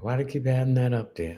Why do they keep having that up there?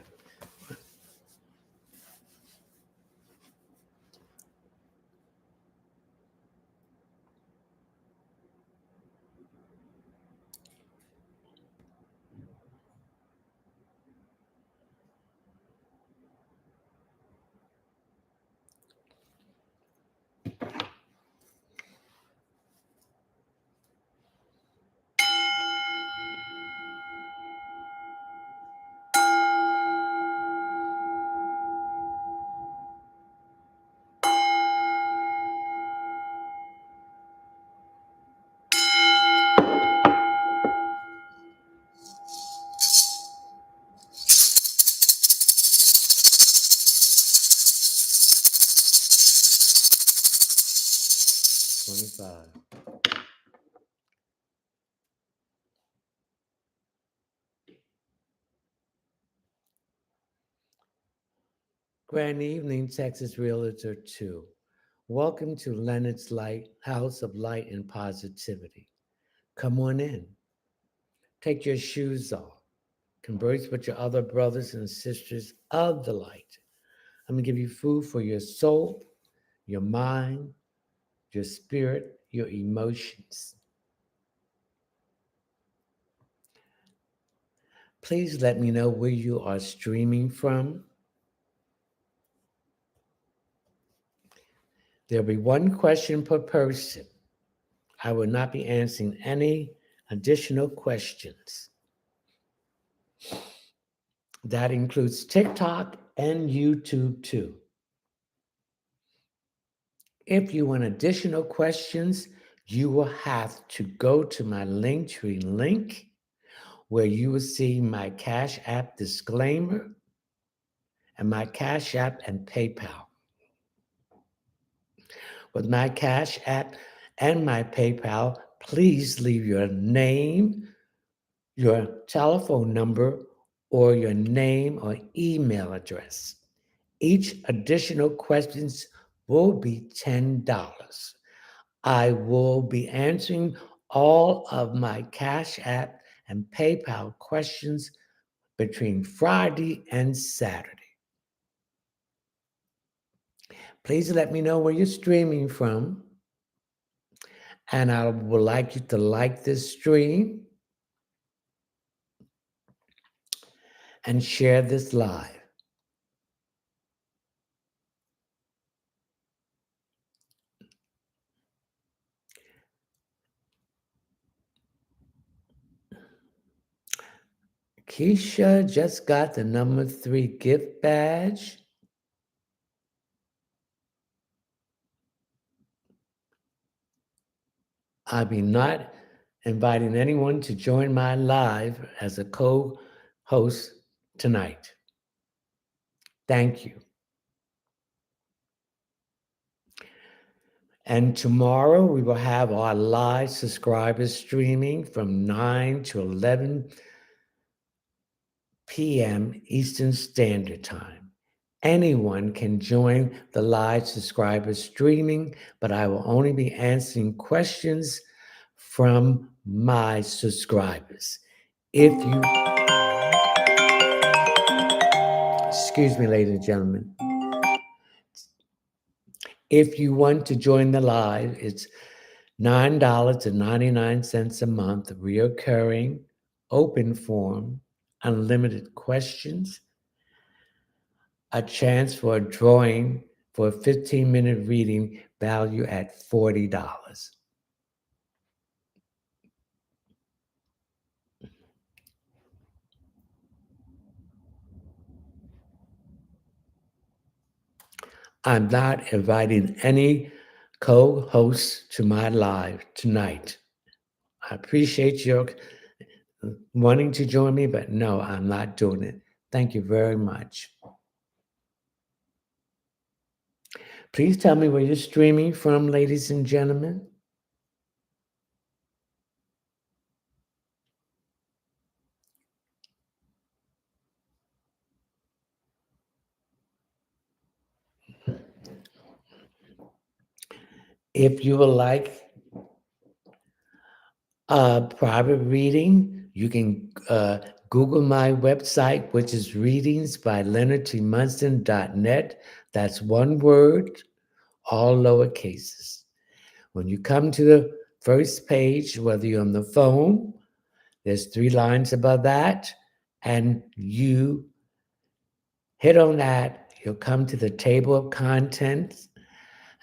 Grand evening, Texas Realtor 2. Welcome to Leonard's Light, House of Light and Positivity. Come on in. Take your shoes off. Converse with your other brothers and sisters of the light. I'm going to give you food for your soul, your mind, your spirit, your emotions. Please let me know where you are streaming from. There'll be one question per person. I will not be answering any additional questions. That includes TikTok and YouTube too. If you want additional questions, you will have to go to my Linktree link where you will see my Cash App disclaimer and my Cash App and PayPal. With my Cash App and my PayPal, please leave your name, your telephone number, or your name or email address. Each additional questions will be $10. I will be answering all of my Cash App and PayPal questions between Friday and Saturday. Please let me know where you're streaming from. And I would like you to like this stream and share this live. Keisha just got the number 3 gift badge. I'll be not inviting anyone to join my live as a co-host tonight. Thank you. And tomorrow we will have our live subscribers streaming from 9 to 11 p.m. Eastern Standard Time. Anyone can join the live subscribers streaming, but I will only be answering questions from my subscribers. Excuse me, ladies and gentlemen. If you want to join the live, it's $9.99 a month, reoccurring, open forum, unlimited questions, a chance for a drawing for a 15-minute reading value at $40. I'm not inviting any co-hosts to my live tonight. I appreciate your wanting to join me, but no, I'm not doing it. Thank you very much. Please tell me where you're streaming from, ladies and gentlemen. If you would like a private reading, you can Google my website, which is readingsbyleonardtmunson.net. That's one word, all lower cases. When you come to the first page, whether you're on the phone, there's 3 lines above that, and you hit on that, you'll come to the table of contents,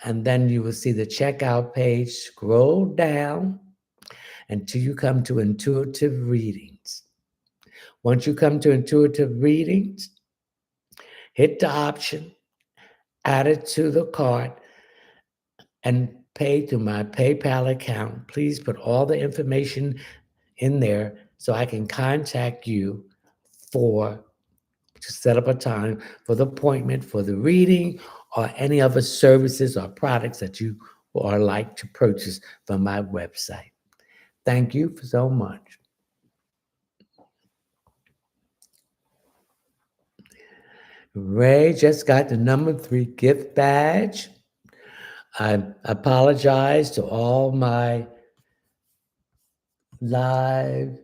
and then you will see the checkout page. Scroll down until you come to intuitive readings. Once you come to intuitive readings, hit the option, add it to the cart, and pay through my PayPal account. Please put all the information in there so I can contact you for to set up a time for the appointment, for the reading, or any other services or products that you or like to purchase from my website. Thank you so much. Ray just got the number 3 gift badge. I apologize to all my live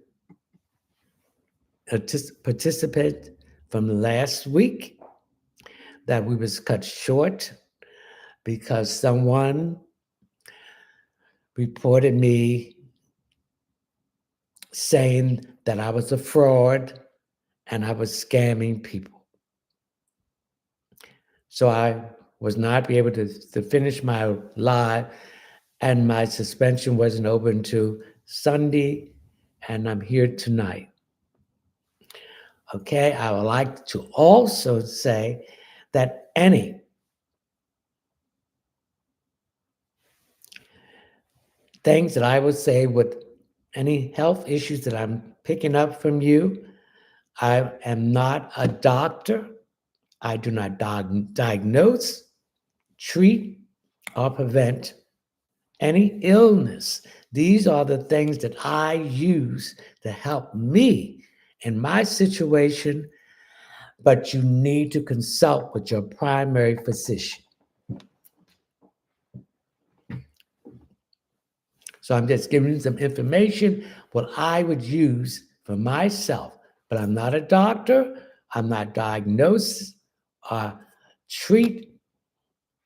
participants from last week that we was cut short because someone reported me saying that I was a fraud and I was scamming people. So I was not be able to finish my live, and my suspension wasn't over until Sunday, and I'm here tonight. Okay, I would like to also say that any things that I would say with any health issues that I'm picking up from you, I am not a doctor. I do not diagnose, treat, or prevent any illness. These are the things that I use to help me in my situation, but you need to consult with your primary physician. So I'm just giving you some information, what I would use for myself, but I'm not a doctor. I'm not diagnose, treat,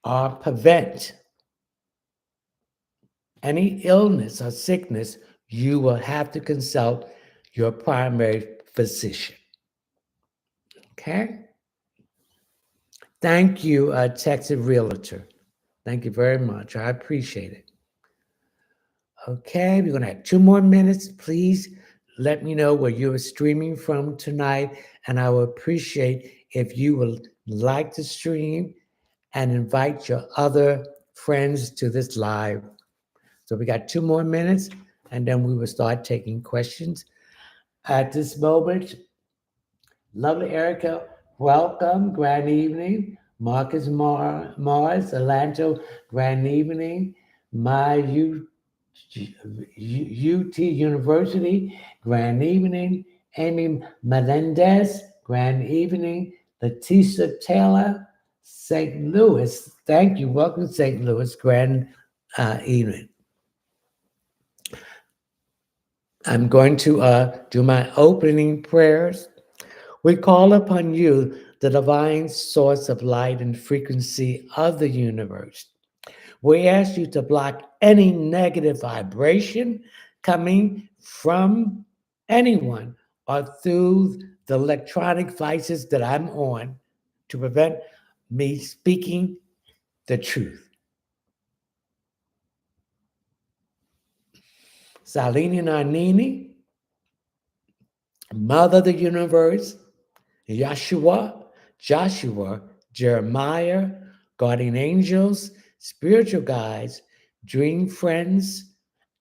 or prevent any illness or sickness. You will have to consult your primary physician. Okay? Thank you, Texas Realtor. Thank you very much. I appreciate it. Okay, we're going to have 2 more minutes. Please let me know where you're streaming from tonight, and I will appreciate if you would like to stream and invite your other friends to this live. So we got 2 more minutes, and then we will start taking questions. At this moment, lovely Erica, welcome, grand evening. Marcus Morris, Alanto, grand evening. My UT University, grand evening. Amy Melendez, grand evening. Leticia Taylor, St. Louis, thank you. Welcome to St. Louis, grand evening. I'm going to do my opening prayers. We call upon you, the divine source of light and frequency of the universe. We ask you to block any negative vibration coming from anyone or through the electronic devices that I'm on to prevent me speaking the truth. Salini Nanini, Mother of the Universe, Yeshua, Joshua, Jeremiah, guardian angels, spiritual guides, dream friends,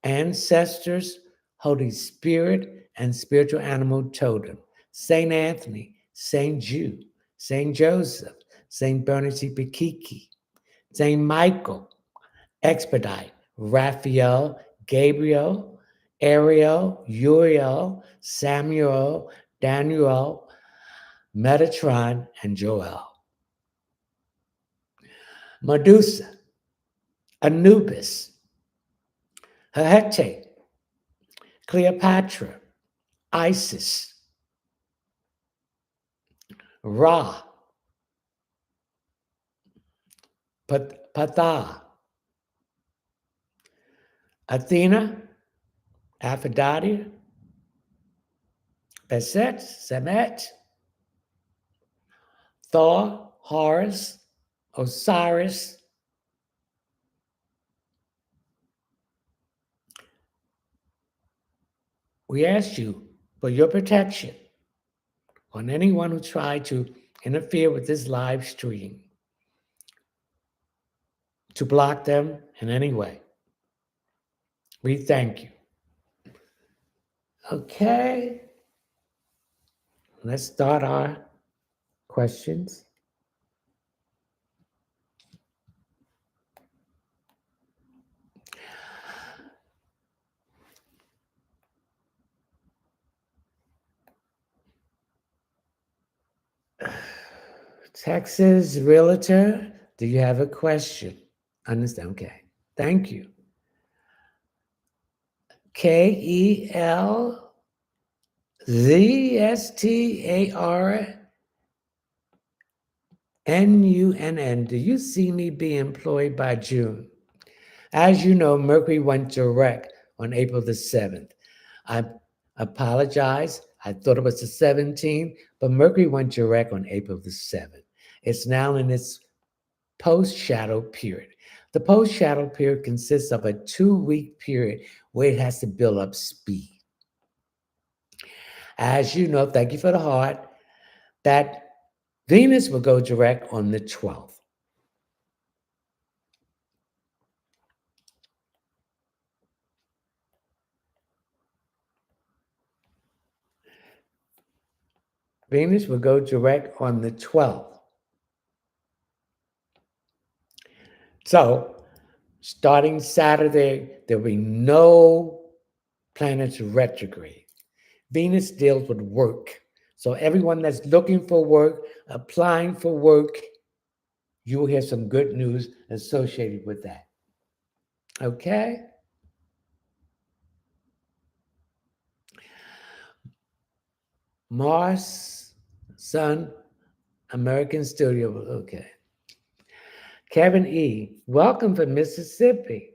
ancestors, Holy Spirit, and spiritual animal totem, Saint Anthony, Saint Jude, Saint Joseph, Saint Bernard Pakiki, Saint Michael, Expedite, Raphael, Gabriel, Ariel, Uriel, Samuel, Daniel, Metatron, and Joel. Medusa, Anubis, Hecate, Cleopatra, Isis, Ra, Patha, Athena, Aphrodite, Beset, Semet, Thor, Horus, Osiris, we ask you for your protection on anyone who tried to interfere with this live stream, to block them in any way. We thank you. Okay, let's start our questions. Texas Realtor, do you have a question? Understand? Okay, thank you. KELZSTARNUNN, do you see me be employed by June? As you know, Mercury went direct on April the 7th. I apologize. I thought it was the 17th, but Mercury went direct on April the 7th. It's now in its post-shadow period. The post-shadow period consists of a 2-week period where it has to build up speed. As you know, thank you for the heart, that Venus will go direct on the 12th. Venus will go direct on the 12th. So, starting Saturday, there'll be no planets retrograde. Venus deals with work. So everyone that's looking for work, applying for work, you will hear some good news associated with that. Okay? Mars, Sun, American Studio. Okay. Kevin E., welcome from Mississippi.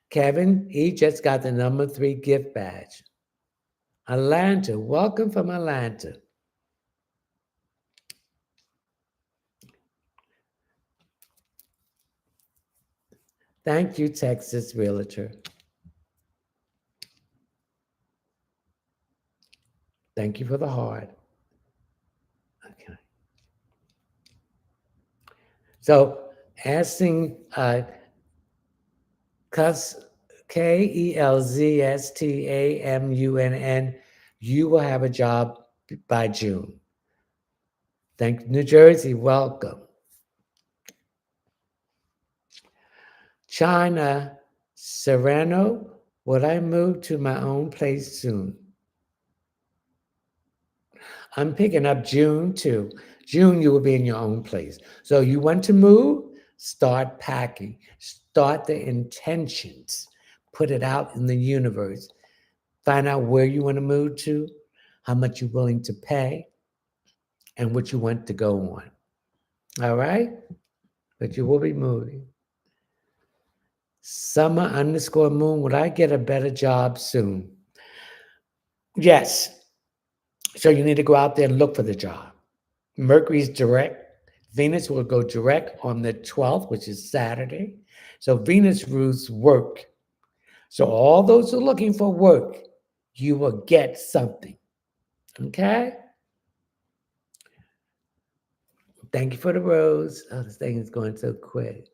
Kevin E. just got the number 3 gift badge. Atlanta, welcome from Atlanta. Thank you, Texas Realtor. Thank you for the heart. Okay. So, asking KELZSTAMUNN, you will have a job by June. Thank New Jersey, welcome. China, Serrano, would I move to my own place soon? I'm picking up June too. June, you will be in your own place. So you want to move? Start packing. Start the intentions. Put it out in the universe. Find out where you want to move to, how much you're willing to pay, and what you want to go on. All right? But you will be moving. Summer_moon, would I get a better job soon? Yes. So you need to go out there and look for the job. Mercury's direct. Venus will go direct on the 12th, which is Saturday. So Venus rules work. So all those who are looking for work, you will get something. Okay? Thank you for the rose. Oh, this thing is going so quick.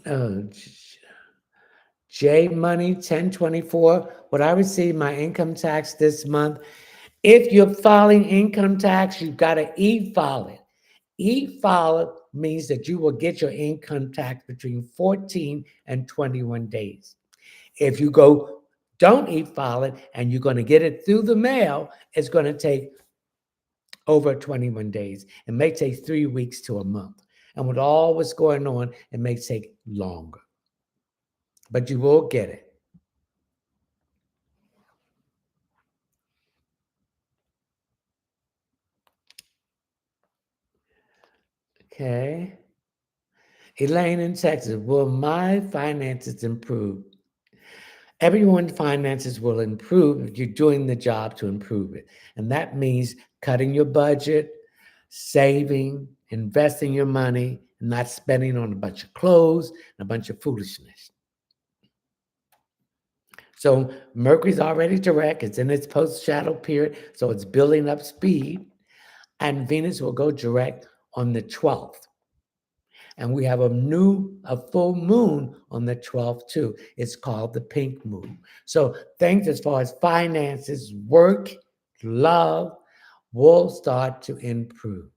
Oh, J Money 1024. Would I receive my income tax this month? If you're filing income tax, you've got to e-file it. E-file it means that you will get your income tax between 14 and 21 days. If you don't e-file it and you're going to get it through the mail, it's going to take over 21 days. It may take 3 weeks to a month. And with all what's going on, it may take longer. But you will get it. Okay. Elaine in Texas, will my finances improve? Everyone's finances will improve if you're doing the job to improve it. And that means cutting your budget, saving, investing your money, and not spending on a bunch of clothes and a bunch of foolishness. So Mercury's already direct, it's in its post shadow period, so it's building up speed, and Venus will go direct on the 12th. And we have a full moon on the 12th too. It's called the pink moon. So things as far as finances, work, love will start to improve.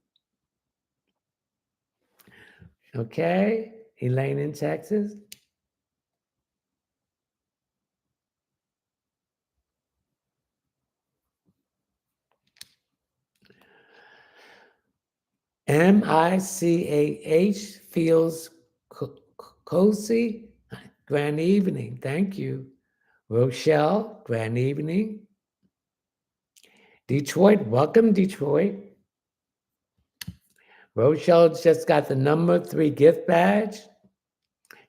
Okay, Elaine in Texas. MICAH feels cozy. Grand evening. Thank you. Rochelle, grand evening. Detroit, welcome, Detroit. Rochelle just got the number 3 gift badge.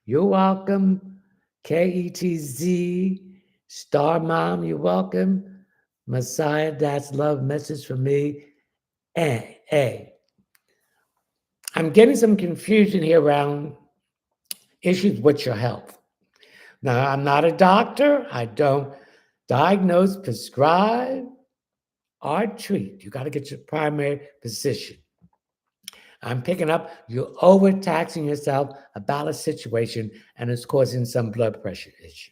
You're welcome. KETZ, Star Mom, you're welcome. Messiah, that's love message from me. Hey, I'm getting some confusion here around issues with your health. Now, I'm not a doctor. I don't diagnose, prescribe, or treat. You got to get your primary physician. I'm picking up you're overtaxing yourself about a situation and it's causing some blood pressure issue.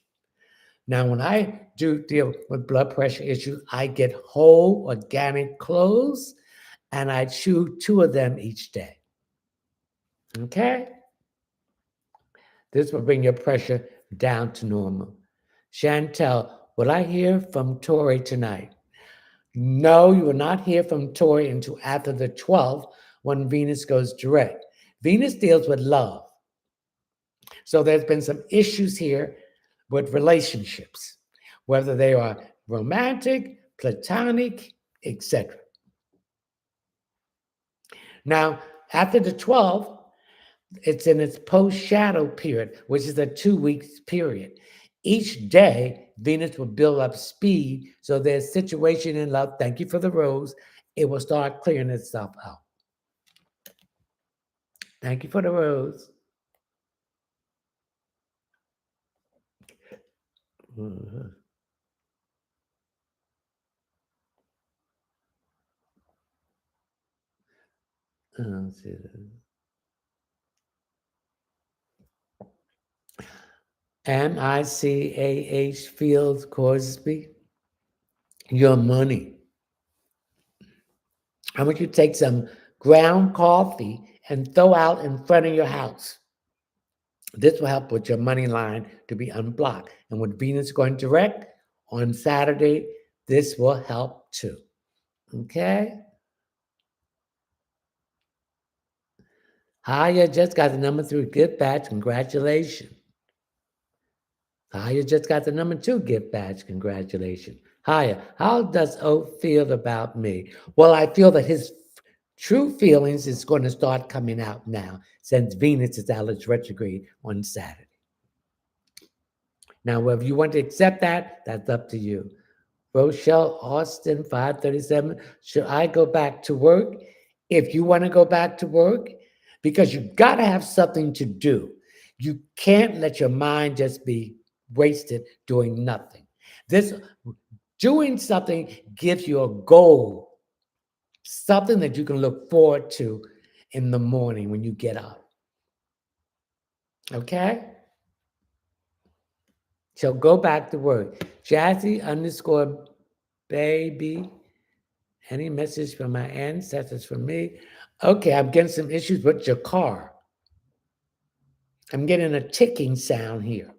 Now, when I do deal with blood pressure issues, I get whole organic cloves and I chew 2 of them each day. Okay? This will bring your pressure down to normal. Chantel, will I hear from Tori tonight? No, you will not hear from Tori until after the 12th when Venus goes direct. Venus deals with love. So there's been some issues here with relationships, whether they are romantic, platonic, etc. Now, after the 12th, it's in its post shadow period, which is a 2 week period. Each day, Venus will build up speed. So there's situation in love. Thank you for the rose. It will start clearing itself out. Thank you for the rose. Mhm. Let's see. MICAH Fields Cosby, your money. I want you to take some ground coffee and throw out in front of your house. This will help with your money line to be unblocked. And with Venus going direct on Saturday, this will help too. Okay? Haya just got the number 3 gift badge. Congratulations. Haya just got the number 2 gift badge. Congratulations. Haya, how does O feel about me? Well, I feel that his true feelings is going to start coming out now since Venus is out of retrograde on Saturday. Now, whether you want to accept that, that's up to you. Rochelle Austin, 537. Should I go back to work? If you want to go back to work, because you got to have something to do. You can't let your mind just be wasted doing nothing. This doing something gives you a goal, something that you can look forward to in the morning when you get up. Okay? So go back to work. Jazzy underscore baby. Any message from my ancestors for me? Okay, I'm getting some issues with your car. I'm getting a ticking sound here.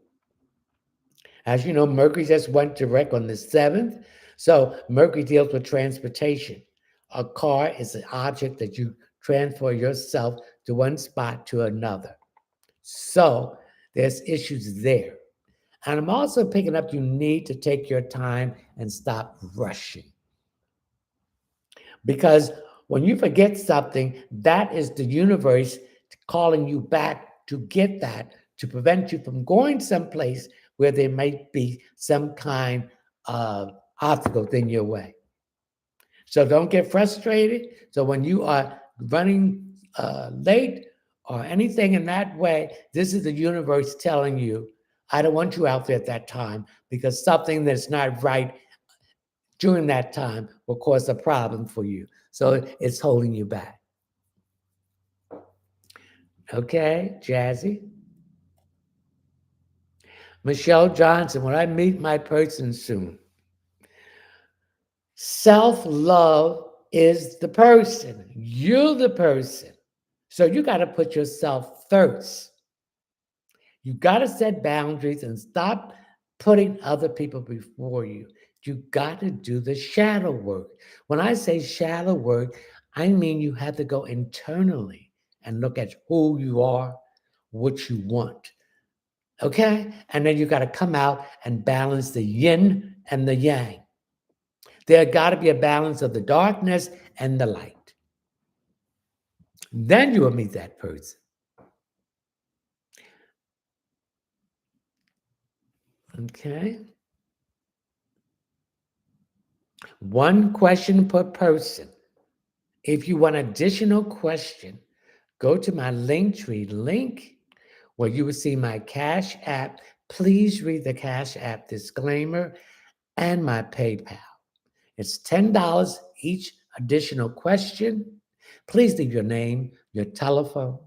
As you know, Mercury just went direct on the 7th. So Mercury deals with transportation. A car is an object that you transfer yourself to one spot to another. So there's issues there. And I'm also picking up you need to take your time and stop rushing. Because When you forget something, that is the universe calling you back to get that, to prevent you from going someplace where there might be some kind of obstacle in your way. So don't get frustrated. So when you are running late or anything in that way, this is the universe telling you, I don't want you out there at that time because something that's not right during that time will cause a problem for you. So it's holding you back. Okay, Jazzy? Michelle Johnson, when I meet my person soon, self love is the person. You're the person. So you got to put yourself first. You got to set boundaries and stop putting other people before you. You got to do the shadow work. When I say shadow work, I mean you have to go internally and look at who you are, what you want. Okay? And then you got to come out and balance the yin and the yang. There got to be a balance of the darkness and the light. Then you will meet that person. Okay? One question per person. If you want additional question, go to my Linktree link where you will see my Cash App. Please read the Cash App disclaimer and my PayPal. It's $10 each additional question. Please leave your name, your telephone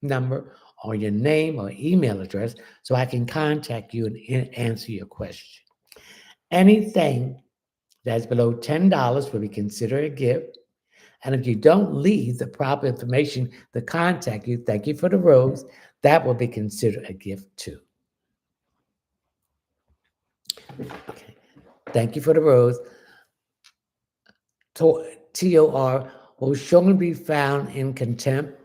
number, or your name or email address so I can contact you and answer your question. Anything that's below $10 will be considered a gift. And if you don't leave the proper information to contact you, thank you for the rose, that will be considered a gift too. Okay. Thank you for the rose. TOR will surely be found in contempt.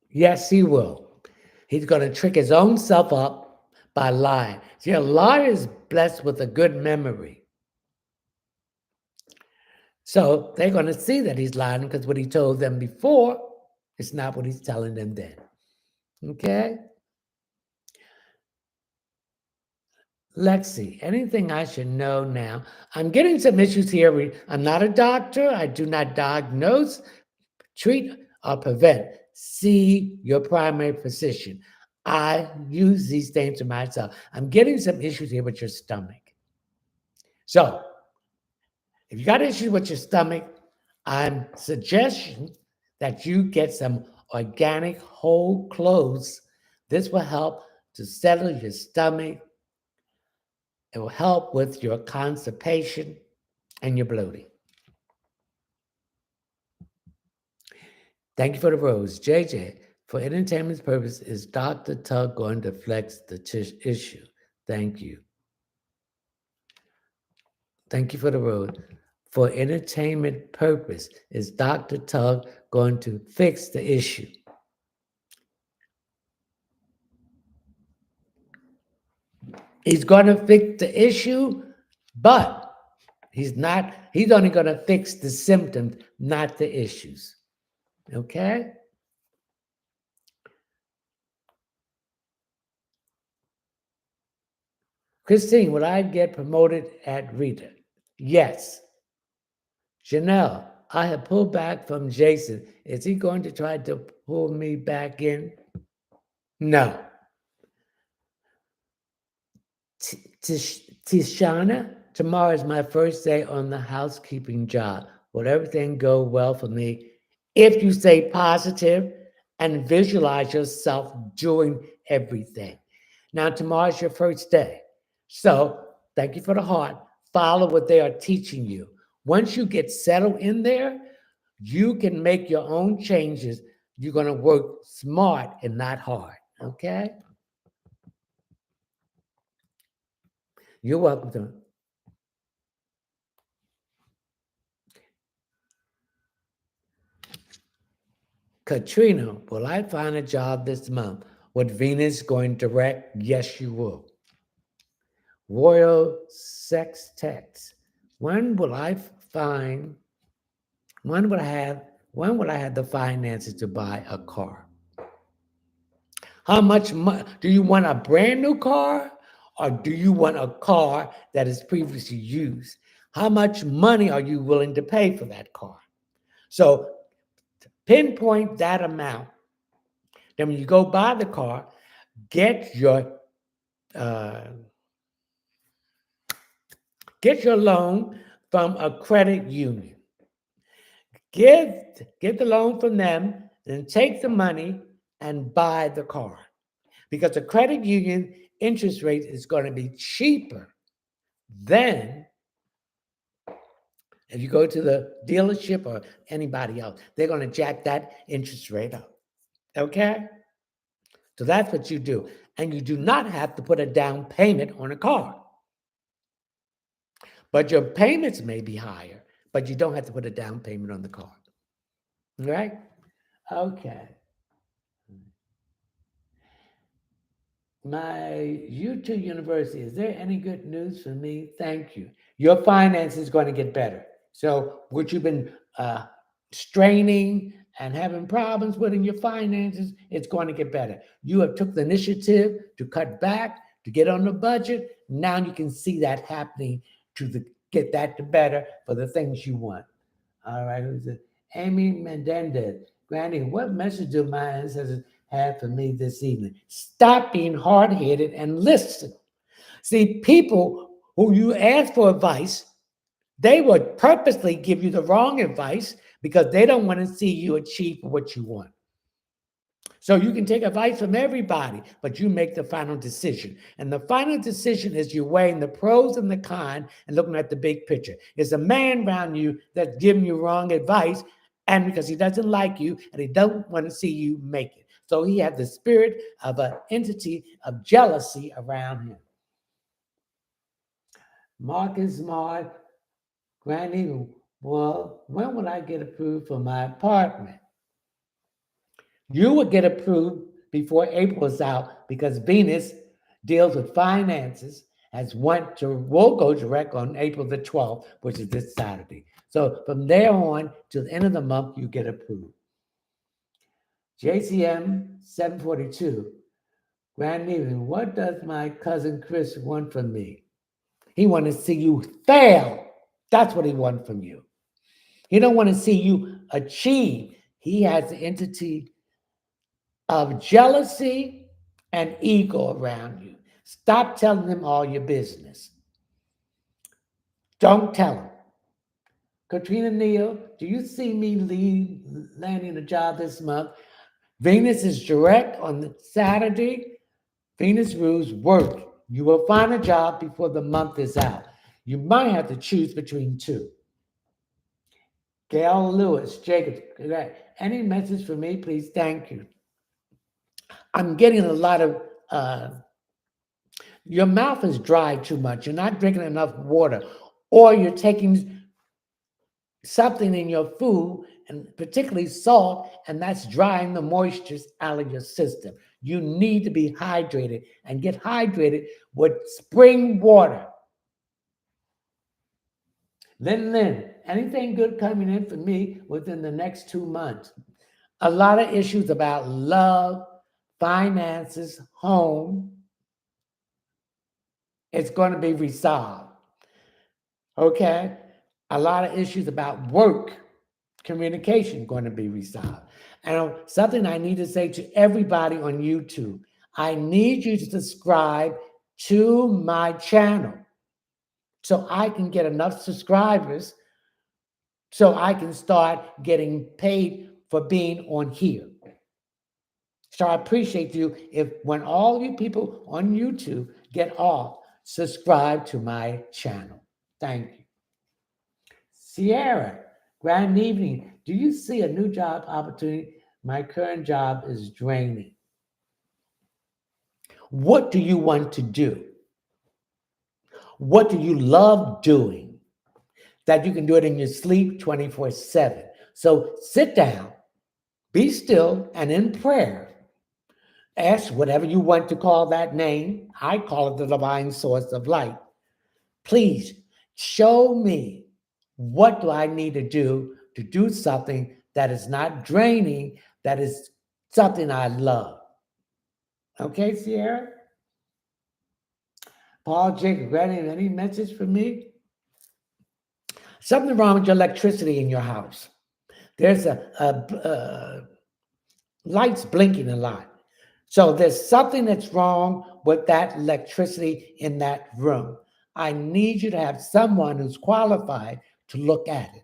Yes, he will. He's going to trick his own self up by lying. See, a liar is blessed with a good memory. So they're going to see that he's lying because what he told them before is not what he's telling them then. Okay? Lexi, anything I should know now? I'm getting some issues here. I'm not a doctor. I do not diagnose, treat, or prevent. See your primary physician. I use these things to myself. I'm getting some issues here with your stomach. So, if you got issues with your stomach, I'm suggesting that you get some organic whole cloves. This will help to settle your stomach. It will help with your constipation and your bloating. Thank you for the rose. JJ, for entertainment purpose, is Dr. Tug going to flex the issue? Thank you. Thank you for the rose. For entertainment purpose, is Dr. Tug going to fix the issue? He's going to fix the issue, but he's only going to fix the symptoms, not the issues. Okay? Christine, would I get promoted at Rita? Yes. Janelle, I have pulled back from Jason. Is he going to try to pull me back in? No. Tishana, tomorrow is my first day on the housekeeping job. Will everything go well for me if you stay positive and visualize yourself doing everything? Now, tomorrow's your first day. So, thank you for the heart. Follow what they are teaching you. Once you get settled in there, you can make your own changes. You're going to work smart and not hard. Okay? You're welcome to. Katrina, will I find a job this month? With Venus going direct? Yes, you will. Royal Sex Text. When will I find, when will I have, when will I have the finances to buy a car? How much money do you want, a brand new car, or do you want a car that is previously used? How much money are you willing to pay for that car? So pinpoint that amount. Then when you go buy the car, get your uh, get your loan from a credit union. Get the loan from them, then take the money and buy the car. Because the credit union interest rate is going to be cheaper than if you go to the dealership or anybody else. They're going to jack that interest rate up. Okay? So that's what you do. And you do not have to put a down payment on a car. But your payments may be higher, but you don't have to put a down payment on the car. All right? Okay. My YouTube University, is there any good news for me? Thank you. Your finance is going to get better. So, what you've been straining and having problems with in your finances, it's going to get better. You have took the initiative to cut back, to get on the budget. Now you can see that happening get that to better for the things you want. All right, who's it? Amy Mendendez. Granny, what message do my ancestors have for me this evening? Stop being hard-headed and listen. See, people who you ask for advice, they would purposely give you the wrong advice because they don't want to see you achieve what you want. So you can take advice from everybody, but you make the final decision. And the final decision is you're weighing the pros and the cons and looking at the big picture. There's a man around you that's giving you wrong advice, and because he doesn't like you and he doesn't want to see you make it. So he has the spirit of an entity of jealousy around him. Marcus Smart, Granny, well, when will I get approved for my apartment? You would get approved before April is out because Venus deals with finances will go direct on April the 12th, which is this Saturday. So from there on to the end of the month, you get approved. JCM 742. Grand evening. What does my cousin Chris want from me? He wants to see you fail. That's what he wants from you. He don't want to see you achieve. He has the entity of jealousy and ego around you. Stop telling him all your business. Don't tell him. Katrina Neal, do you see me landing a job this month? Venus is direct on Saturday. Venus rules work. You will find a job before the month is out. You might have to choose between two. Gail Lewis, Jacob, any message for me, please? Thank you. I'm getting a lot of, your mouth is dry too much. You're not drinking enough water, or you're taking something in your food, and particularly salt, and that's drying the moisture out of your system. You need to be hydrated and get hydrated with spring water. Lynn, anything good coming in for me within the next 2 months? A lot of issues about love, finances, home. It's going to be resolved. Okay? A lot of issues about work, communication going to be resolved. And something I need to say to everybody on YouTube, I need you to subscribe to my channel so I can get enough subscribers so I can start getting paid for being on here. So I appreciate you if when all you people on YouTube get off, subscribe to my channel. Thank you. Sierra, grand evening. Do you see a new job opportunity? My current job is draining. What do you want to do? What do you love doing that you can do it in your sleep 24/7? So sit down, be still, and in prayer, Ask whatever you want to call that name. I call it the divine source of light. Please show me, what do I need to do something that is not draining, that is something I love. Okay, Sierra? Paul Jacob, any message for me? Something wrong with your electricity in your house. There's a lights blinking a lot. So there's something that's wrong with that electricity in that room. I need you to have someone who's qualified to look at it.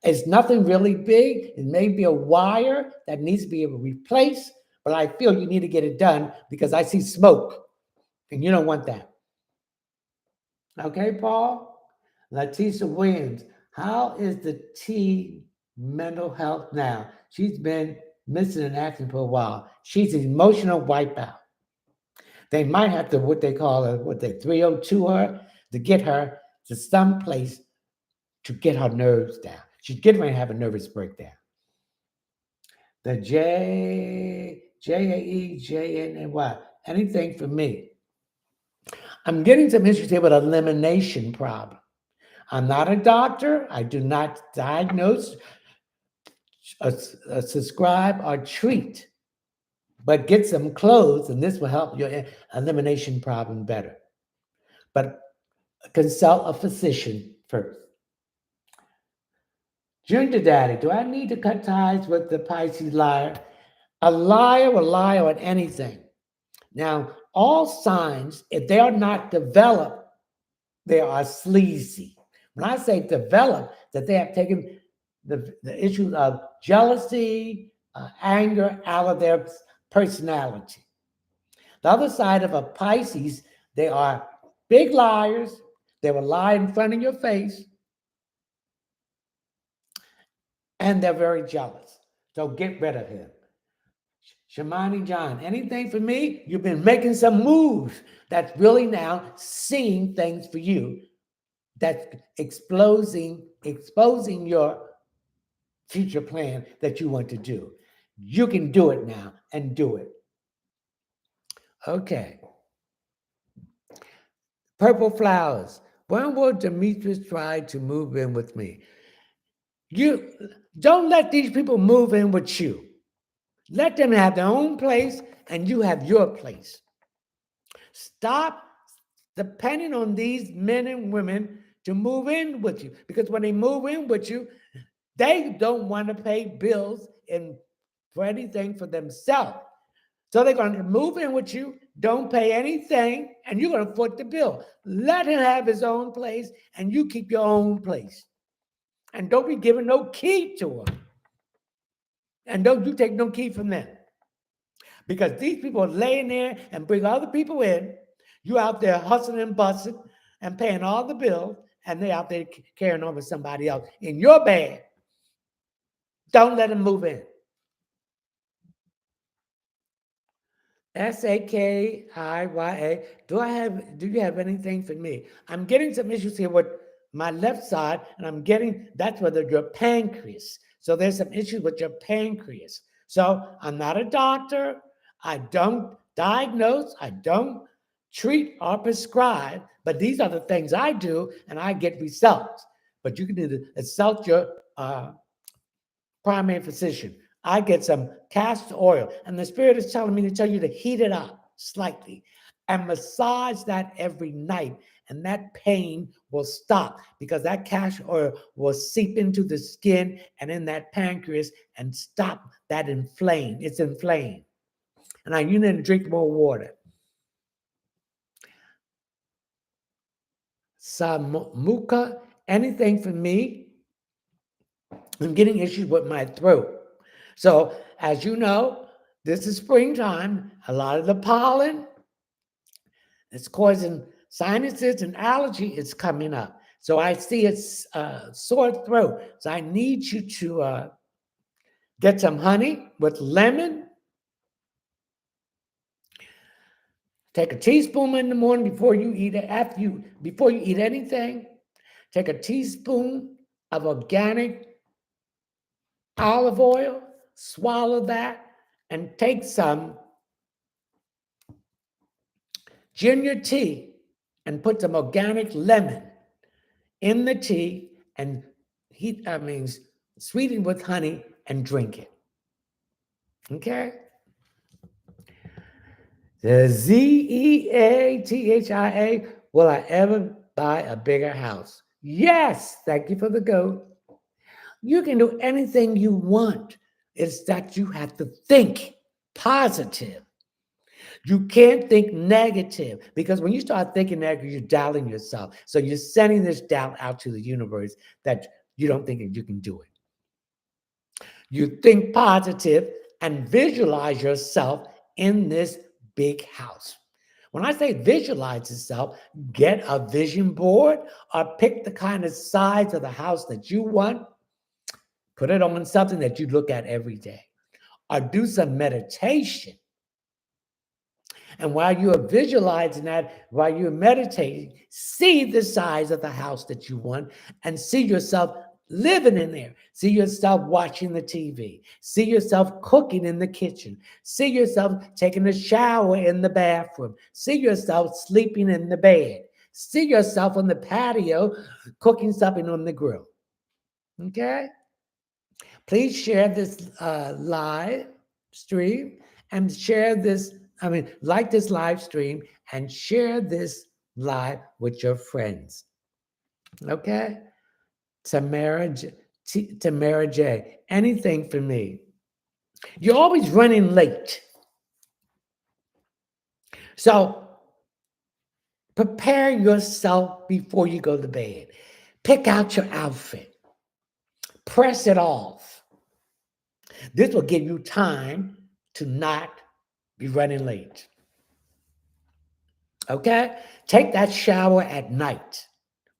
It's nothing really big. It may be a wire that needs to be replaced, but I feel you need to get it done because I see smoke and you don't want that. Okay, Paul? Leticia Williams, how is the T mental health now? She's been missing in action for a while. She's an emotional wipeout. They might have to, what they call her, 302 her to get her to some place to get her nerves down. She's getting ready to have a nervous breakdown. The JAEJNNY, anything for me. I'm getting some issues here with elimination problem. I'm not a doctor. I do not diagnose, subscribe, or treat, but get some clothes, and this will help your elimination problem better. But consult a physician first. Junior Daddy, do I need to cut ties with the Pisces liar? A liar will lie on anything. Now, all signs, if they are not developed, they are sleazy. When I say developed, that they have taken the issues of jealousy, anger out of their personality. The other side of a Pisces, they are big liars. They will lie in front of your face. And they're very jealous. So get rid of him. Shamani John, anything for me? You've been making some moves that's really now seeing things for you. That's exposing your future plan that you want to do. You can do it now and do it. Okay. Purple Flowers. When will Demetrius try to move in with me? You don't let these people move in with you. Let them have their own place and you have your place. Stop depending on these men and women to move in with you, because when they move in with you, they don't want to pay bills for anything for themselves. So they're going to move in with you, don't pay anything, and you're going to foot the bill. Let him have his own place and you keep your own place. And don't be giving no key to him. And don't you take no key from them. Because these people are laying there and bring other people in. You out there hustling and busting and paying all the bills, and they out there carrying on with somebody else in your bed. Don't let them move in. SAKIYA. Do you have anything for me? I'm getting some issues here with my left side, and that's whether your pancreas. So there's some issues with your pancreas. So I'm not a doctor. I don't diagnose. I don't treat or prescribe, but these are the things I do, and I get results. But you can either consult your primary physician. I get some castor oil, and the Spirit is telling me to tell you to heat it up slightly and massage that every night, and that pain will stop because that castor oil will seep into the skin and in that pancreas and stop that inflame. It's inflamed. And you need to drink more water. Samuka, anything for me? I'm getting issues with my throat. So, as you know, this is springtime. A lot of the pollen is causing sinuses and allergy is coming up. So I see it's sore throat. So I need you to get some honey with lemon. Take a teaspoon in the morning before you eat it. Before you eat anything, take a teaspoon of organic olive oil, swallow that, and take some ginger tea and put some organic lemon in the tea and sweeten with honey and drink it. Okay? The ZEATHIA, will I ever buy a bigger house? Yes, thank you for the goat. You can do anything you want. It's that you have to think positive. You can't think negative because when you start thinking negative, you're doubting yourself. So you're sending this doubt out to the universe that you don't think that you can do it. You think positive and visualize yourself in this big house. When I say visualize yourself, get a vision board or pick the kind of size of the house that you want, put it on something that you look at every day, or do some meditation. And while you are visualizing that, while you're meditating, see the size of the house that you want and see yourself living in there. See yourself watching the TV. See yourself cooking in the kitchen. See yourself taking a shower in the bathroom. See yourself sleeping in the bed. See yourself on the patio cooking something on the grill. Okay? Please share this live stream and share this. Like this live stream and share this live with your friends. Okay? Tamara J. Anything for me. You're always running late. So prepare yourself before you go to bed. Pick out your outfit. Press it off. This will give you time to not be running late. Okay? Take that shower at night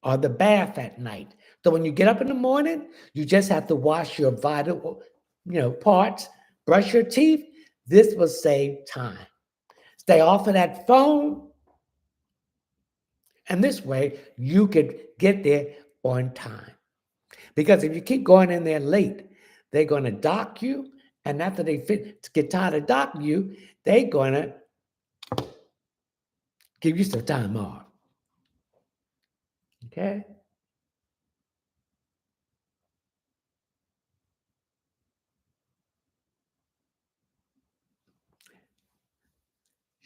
or the bath at night. So when you get up in the morning, you just have to wash your vital, parts, brush your teeth. This will save time. Stay off of that phone. And this way you could get there on time. Because if you keep going in there late, they're going to dock you. And after they get tired of docking you, they're going to give you some time off. Okay?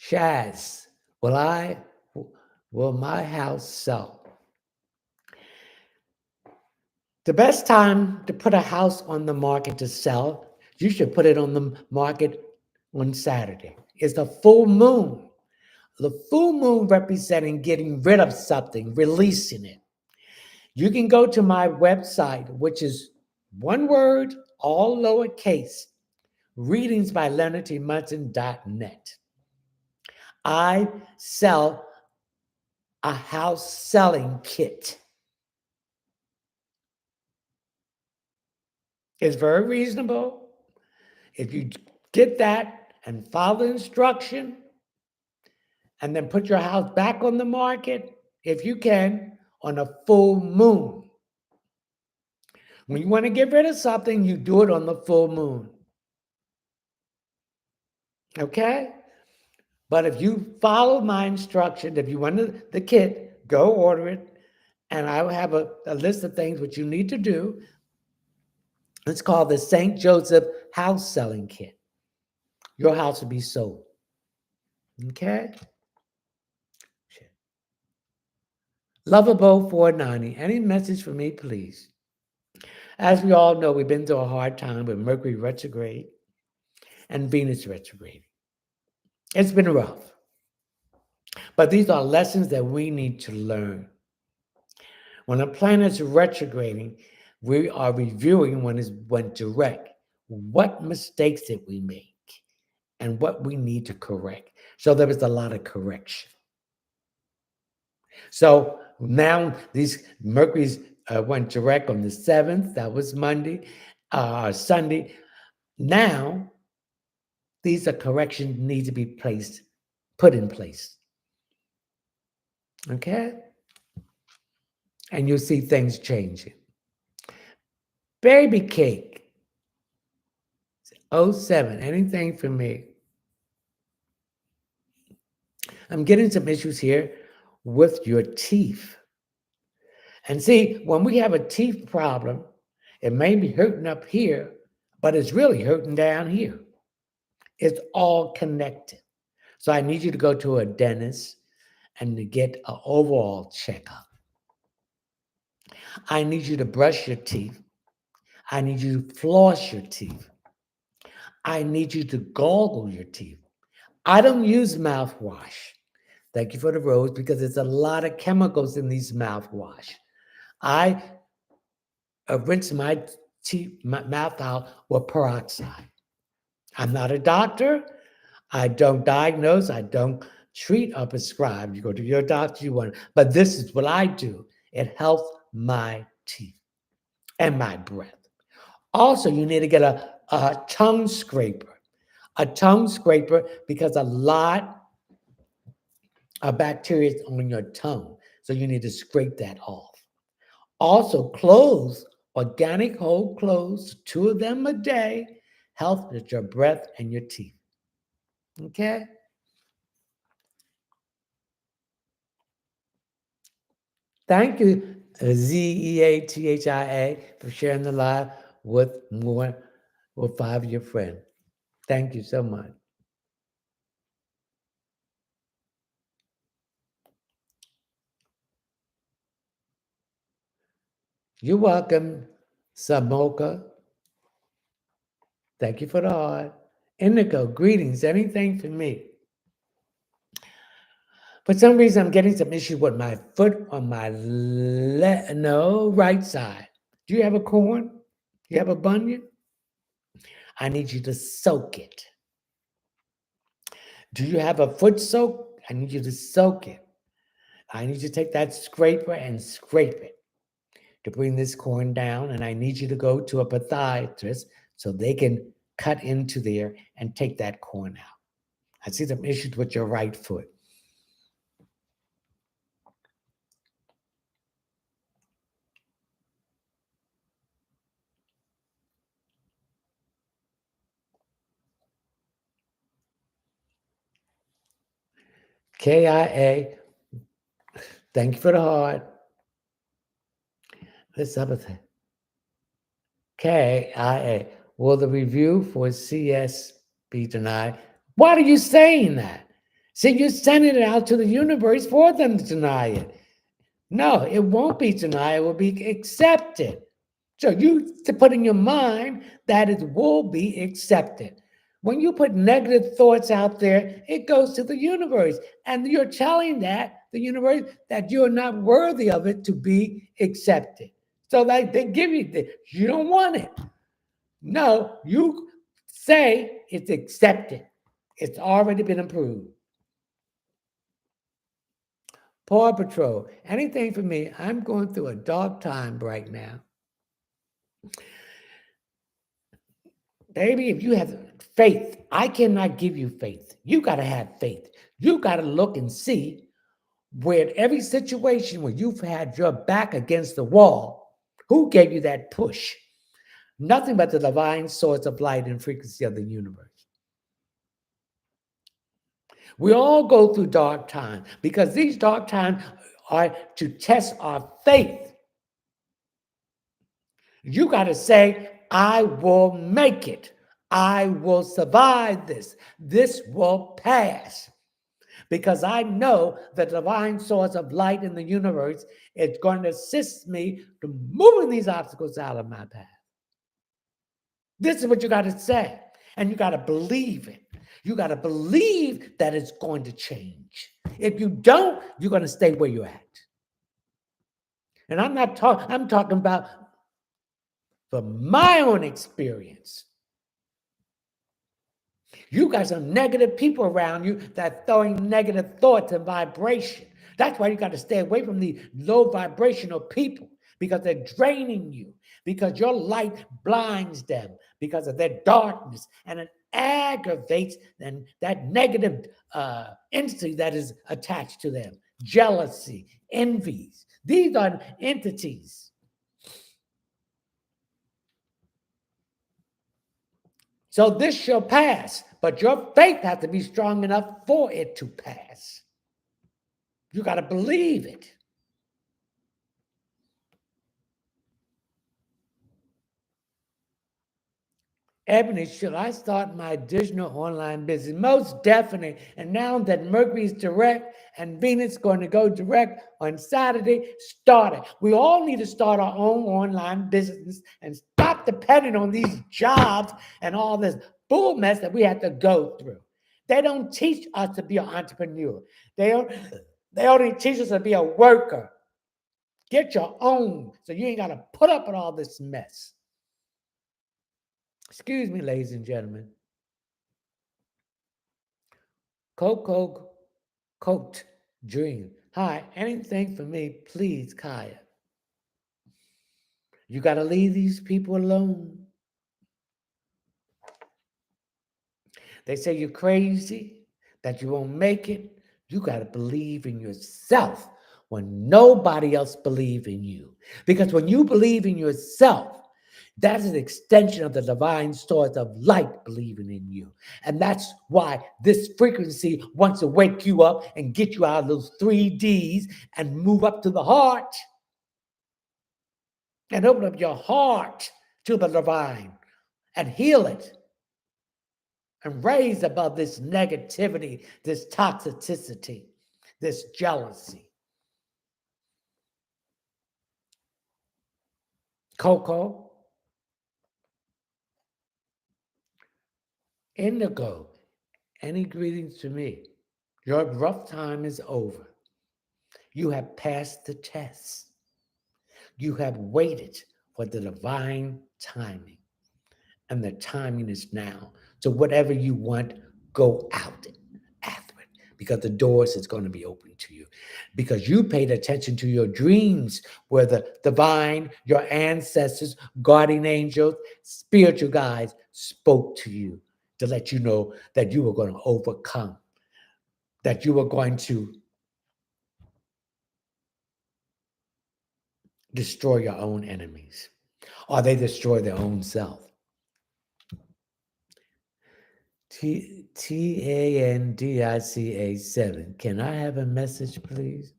Shaz, will my house sell? The best time to put a house on the market to sell, you should put it on the market on Saturday. It's the full moon. The full moon representing getting rid of something, releasing it. You can go to my website, which is one word, all lowercase, readingsbyleonardtmunson.net. I sell a house selling kit. It's very reasonable. If you get that and follow the instruction and then put your house back on the market, if you can, on a full moon. When you want to get rid of something, you do it on the full moon. Okay? But if you follow my instruction, if you want the kit, go order it. And I will have a list of things which you need to do. It's called the St. Joseph House Selling Kit. Your house will be sold. Okay? Lovable 490. Any message for me, please? As we all know, we've been through a hard time with Mercury retrograde and Venus retrograde. It's been rough. But these are lessons that we need to learn. When a planet's retrograding, we are reviewing when it went direct. What mistakes did we make? And what we need to correct. So there was a lot of correction. So now these Mercury's went direct on the 7th. That was Monday, Sunday. Now, these are corrections need to be put in place. Okay? And you'll see things changing. Baby cake. 07. Anything for me? I'm getting some issues here with your teeth. And see, when we have a teeth problem, it may be hurting up here, but it's really hurting down here. It's all connected. So I need you to go to a dentist and to get an overall checkup. I need you to brush your teeth. I need you to floss your teeth. I need you to gargle your teeth. I don't use mouthwash. Thank you for the rose because there's a lot of chemicals in these mouthwash. I rinse my teeth, my mouth out with peroxide. I'm not a doctor. I don't diagnose. I don't treat or prescribe. You go to your doctor, you want, but this is what I do. It helps my teeth and my breath. Also, you need to get a tongue scraper. A tongue scraper because a lot of bacteria is on your tongue. So you need to scrape that off. Also, cloves, organic whole cloves, 2 of them a day, help with your breath and your teeth. Okay? Thank you, Zeathia, for sharing the live with more with 5 of your friends. Thank you so much. You're welcome, Samoka. Thank you for the heart. Indigo, greetings. Anything for me? For some reason, I'm getting some issue with my foot on my right side. Do you have a corn? Do you have a bunion? I need you to soak it. Do you have a foot soak? I need you to soak it. I need you to take that scraper and scrape it to bring this corn down. And I need you to go to a podiatrist so they can cut into there and take that corn out. I see some issues with your right foot. KIA, thank you for the heart. Let's have a thing. KIA, will the review for CS be denied? Why are you saying that? See, you're sending it out to the universe for them to deny it. No, it won't be denied, it will be accepted. So you to put in your mind that it will be accepted. When you put negative thoughts out there, it goes to the universe. And you're telling that the universe that you're not worthy of it to be accepted. So like they give you the, you don't want it. No, you say it's accepted. It's already been approved. Paw Patrol, anything for me? I'm going through a dark time right now. Baby, if you have faith, I cannot give you faith. You got to have faith. You got to look and see where every situation where you've had your back against the wall, who gave you that push? Nothing but the divine source of light and frequency of the universe. We all go through dark times because these dark times are to test our faith. You got to say, I will make it. I will survive this. This will pass. Because I know the divine source of light in the universe is going to assist me to moving these obstacles out of my path. This is what you got to say. And you got to believe it. You got to believe that it's going to change. If you don't, you're going to stay where you're at. And I'm not talking, I'm talking about from my own experience. You got some negative people around you that throwing negative thoughts and vibration. That's why you got to stay away from the low vibrational people because they're draining you, because your light blinds them because of their darkness, and it aggravates and that negative entity that is attached to them. Jealousy, envies. These are entities. So this shall pass, but your faith has to be strong enough for it to pass. You got to believe it. Ebony, should I start my digital online business? Most definitely. And now that Mercury's direct and Venus going to go direct on Saturday, start it. We all need to start our own online business and stop depending on these jobs and all this bull mess that we have to go through. They don't teach us to be an entrepreneur. They only teach us to be a worker. Get your own so you ain't got to put up with all this mess. Excuse me, ladies and gentlemen. Coco Coat Dream. Hi, anything for me, please, Kaya. You got to leave these people alone. They say you're crazy, that you won't make it. You got to believe in yourself when nobody else believes in you. Because when you believe in yourself, that's an extension of the divine source of light believing in you. And that's why this frequency wants to wake you up and get you out of those 3Ds and move up to the heart. And open up your heart to the divine and heal it. And raise above this negativity, this toxicity, this jealousy. Coco, Indigo, any greetings to me? Your rough time is over. You have passed the test. You have waited for the divine timing. And the timing is now. So whatever you want, go out after it. Because the doors is going to be open to you. Because you paid attention to your dreams where the divine, your ancestors, guardian angels, spiritual guides spoke to you to let you know that you were going to overcome, that you were going to destroy your own enemies, or they destroy their own self. TANDICA7. Can I have a message, please?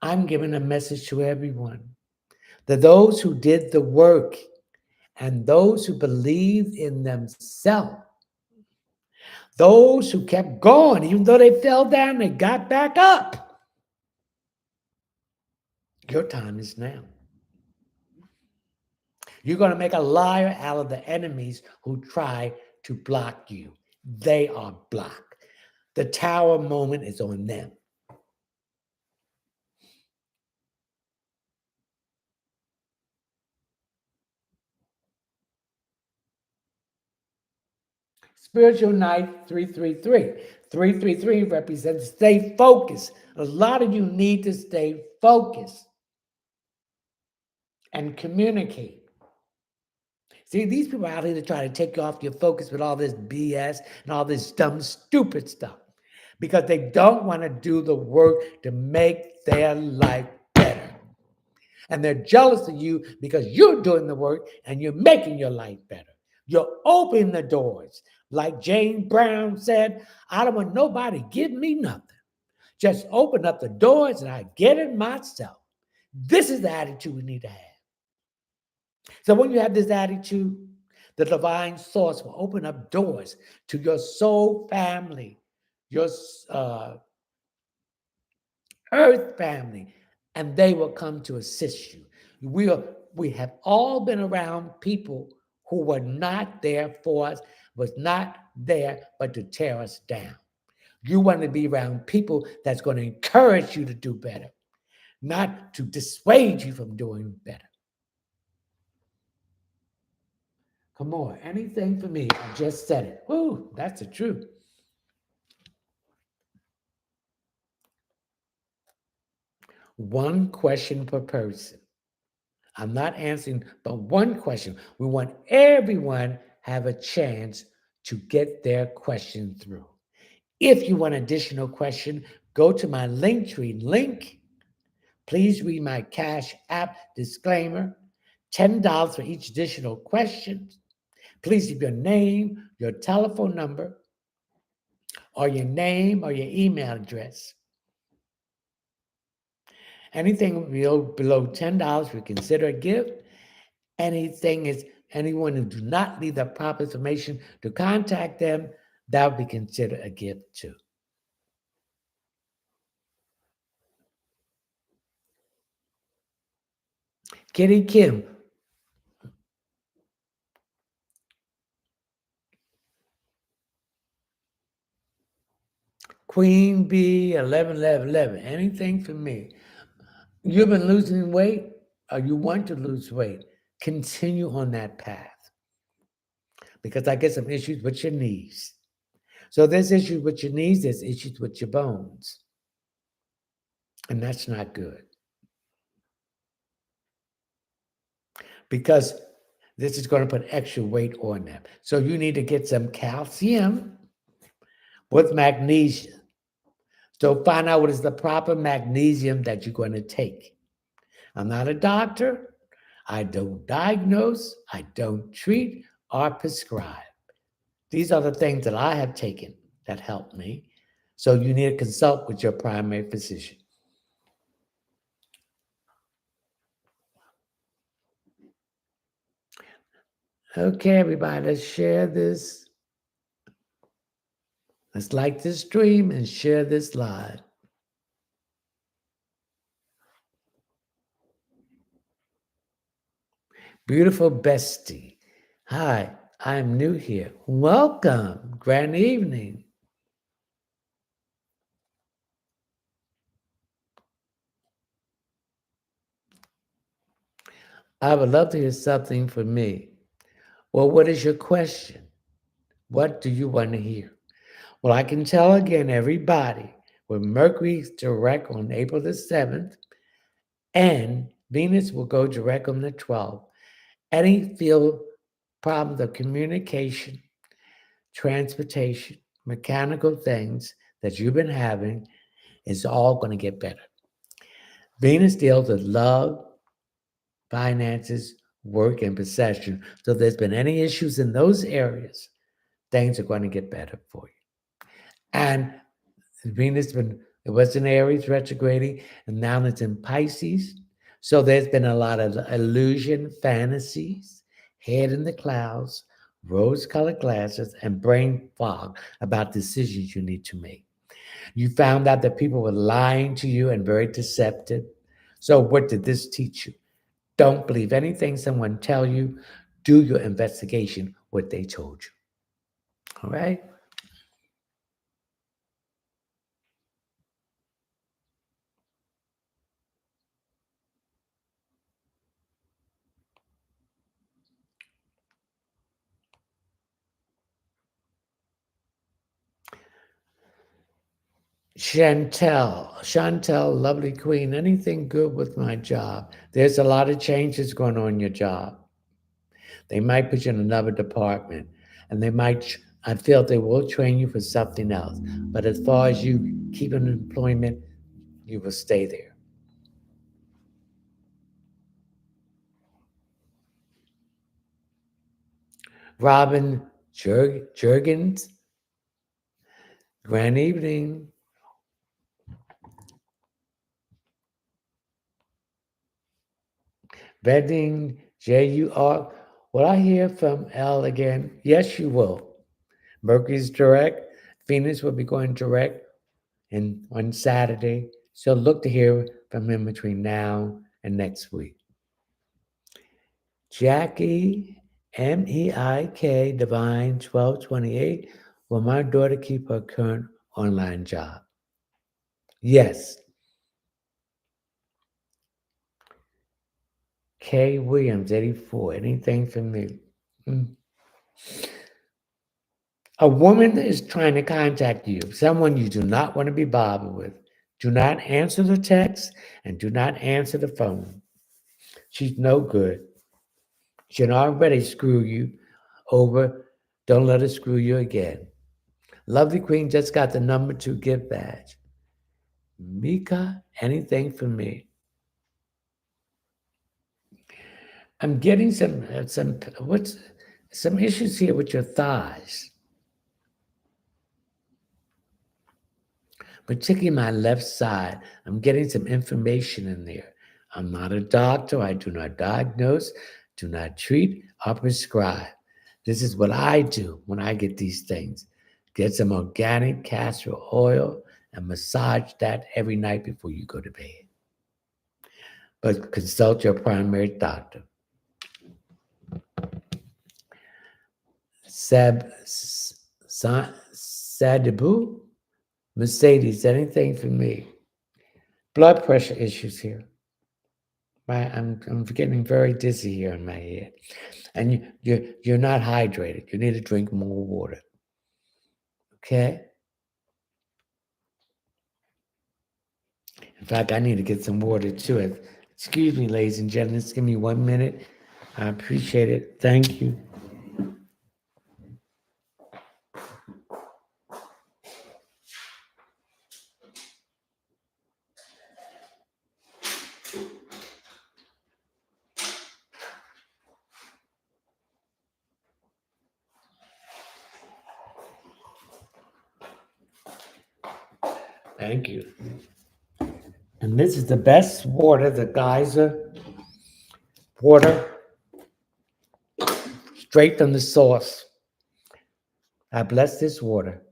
I'm giving a message to everyone. That those who did the work and those who believed in themselves, those who kept going, even though they fell down, they got back up. Your time is now. You're going to make a liar out of the enemies who try to block you. They are blocked. The tower moment is on them. Spiritual Night 333. 333 represents stay focused. A lot of you need to stay focused and communicate. See, these people out here to try to take you off your focus with all this BS and all this dumb, stupid stuff because they don't want to do the work to make their life better. And they're jealous of you because you're doing the work and you're making your life better. You're opening the doors. Like Jane Brown said, I don't want nobody give me nothing. Just open up the doors and I get it myself. This is the attitude we need to have. So when you have this attitude, the divine source will open up doors to your soul family, your earth family, and they will come to assist you. We have all been around people who were not there for us, was not there but to tear us down. You want to be around people that's going to encourage you to do better, not to dissuade you from doing better. Come on, anything for me. I just said it. Ooh, that's the truth. One question per person. I'm not answering but one question. We want everyone have a chance to get their question through. If you want additional question, go to my Linktree link. Please read my Cash App disclaimer. $10 for each additional question. Please leave your name, your telephone number, or your name or your email address. Anything below $10 we consider a gift. Anything is anyone who do not leave the proper information to contact them, that would be considered a gift too. Kitty Kim, Queen B 111111. Anything for me. You've been losing weight or you want to lose weight, continue on that path. Because I get some issues with your knees. So there's issues with your knees, there's issues with your bones. And that's not good. Because this is going to put extra weight on them. So you need to get some calcium with magnesium. So find out what is the proper magnesium that you're going to take. I'm not a doctor. I don't diagnose, I don't treat or prescribe. These are the things that I have taken that help me. So you need to consult with your primary physician. Okay, everybody, let's share this. Let's like this stream and share this live. Beautiful bestie. Hi, I'm new here. Welcome. Grand evening. I would love to hear something from me. Well, what is your question? What do you want to hear? Well, I can tell again, everybody, with Mercury's direct on April the 7th, and Venus will go direct on the 12th. Any field problems of communication, transportation, mechanical things that you've been having is all going to get better. Venus deals with love, finances, work, and possession. So if there's been any issues in those areas, things are going to get better for you. And Venus been it was in Aries retrograding, and now it's in Pisces. So there's been a lot of illusion, fantasies, head in the clouds, rose-colored glasses, and brain fog about decisions you need to make. You found out that people were lying to you and very deceptive. So what did this teach you? Don't believe anything someone tell you. Do your investigation, what they told you. All right? Chantel, lovely queen, anything good with my job? There's a lot of changes going on in your job. They might put you in another department, and I feel they will train you for something else. But as far as you keeping employment, you will stay there. Robin Jurgens, grand evening. Bedding, JUR. Will I hear from L again? Yes, you will. Mercury's direct. Venus will be going direct on Saturday. So look to hear from him between now and next week. Jackie, MEIK, Divine 1228. Will my daughter keep her current online job? Yes. K. Williams, 84. Anything from me? A woman is trying to contact you, someone you do not want to be bothered with. Do not answer the text and do not answer the phone. She's no good. She can already screw you over. Don't let her screw you again. Lovely Queen just got the number 2 gift badge. Mika, anything for me? I'm getting some what's some issues here with your thighs, particularly my left side. I'm getting some information in there. I'm not a doctor. I do not diagnose, do not treat, or prescribe. This is what I do when I get these things. Get some organic castor oil and massage that every night before you go to bed. But consult your primary doctor. Sadibu, Mercedes, anything for me? Blood pressure issues here. I'm getting very dizzy here in my head, and you're not hydrated. You need to drink more water. Okay. In fact, I need to get some water too. Excuse me, ladies and gentlemen. Just give me 1 minute. I appreciate it. Thank you. Thank you. And this is the best water, the geyser water, straight from the source. I bless this water.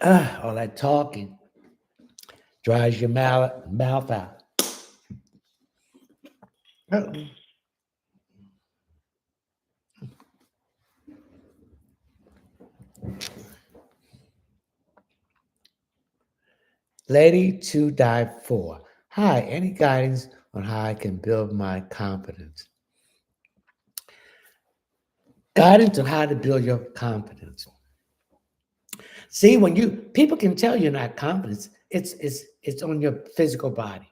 All that talking dries your mouth out. Lady to die for. Hi, any guidance on how I can build my confidence? Guidance on how to build your confidence. See, when people can tell you're not confident, it's on your physical body.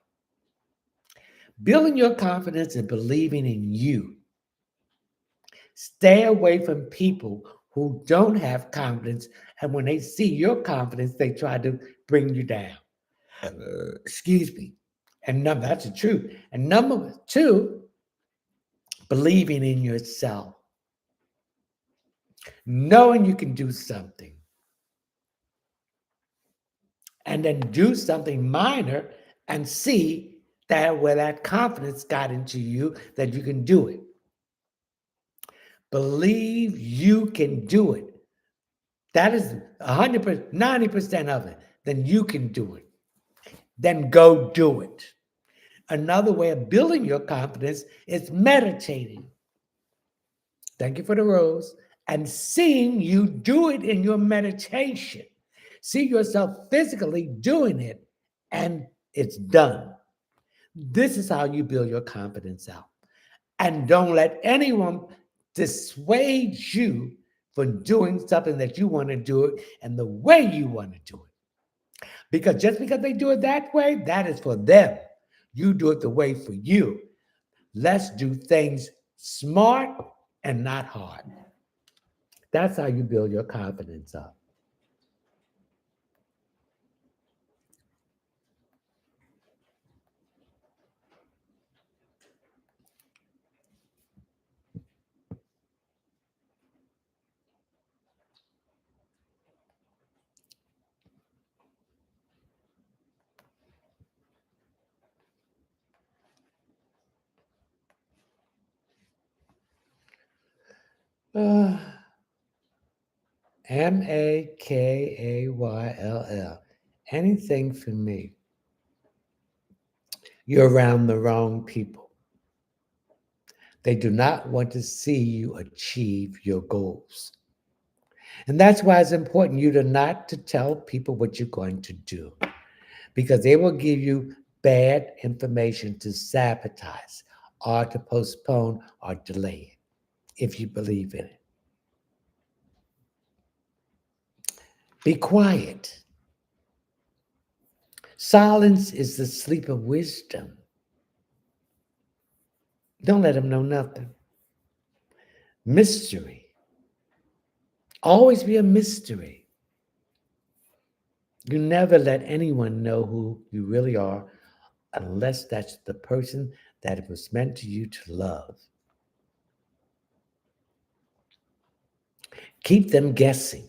Building your confidence and believing in you. Stay away from people who don't have confidence, and when they see your confidence, they try to bring you down. Excuse me. And that's the truth. And number two, believing in yourself, knowing you can do something, and then do something minor and see that where that confidence got into you, that you can do it. Believe you can do it. That is 100%, 90% of it. Then you can do it. Then go do it. Another way of building your confidence is meditating. Thank you for the rose. And seeing you do it in your meditation. See yourself physically doing it, and it's done. This is how you build your confidence out. And don't let anyone dissuade you from doing something that you want to do it and the way you want to do it. Because just because they do it that way, that is for them. You do it the way for you. Let's do things smart and not hard. That's how you build your confidence up. Makayll. Anything for me. You're around the wrong people. They do not want to see you achieve your goals. And that's why it's important you to not to tell people what you're going to do, because they will give you bad information to sabotage or to postpone or delay it if you believe in it. Be quiet. Silence is the sleep of wisdom. Don't let them know nothing. Mystery. Always be a mystery. You never let anyone know who you really are unless that's the person that it was meant to you to love. Keep them guessing.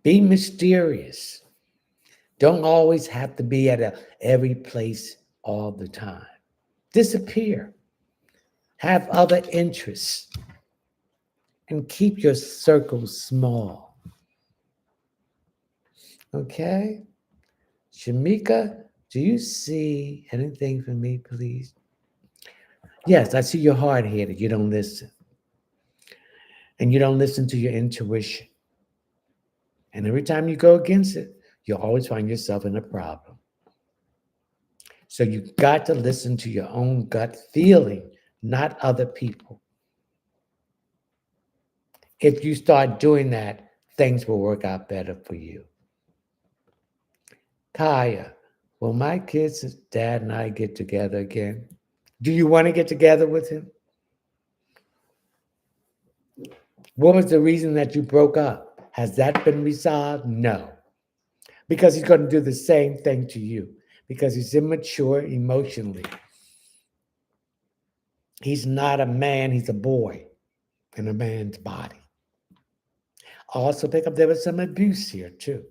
Be mysterious. Don't always have to be at every place all the time. Disappear. Have other interests and keep your circle small. Okay? Shamika, do you see anything for me, please? Yes, I see your hard headed. You don't listen. And you don't listen to your intuition. And every time you go against it, you'll always find yourself in a problem. So you got to listen to your own gut feeling, not other people. If you start doing that, things will work out better for you. Kaya, will my kids' dad and I get together again? Do you want to get together with him? What was the reason that you broke up? Has that been resolved? No. Because he's going to do the same thing to you because he's immature emotionally. He's not a man, he's a boy in a man's body. Also, pick up there was some abuse here too.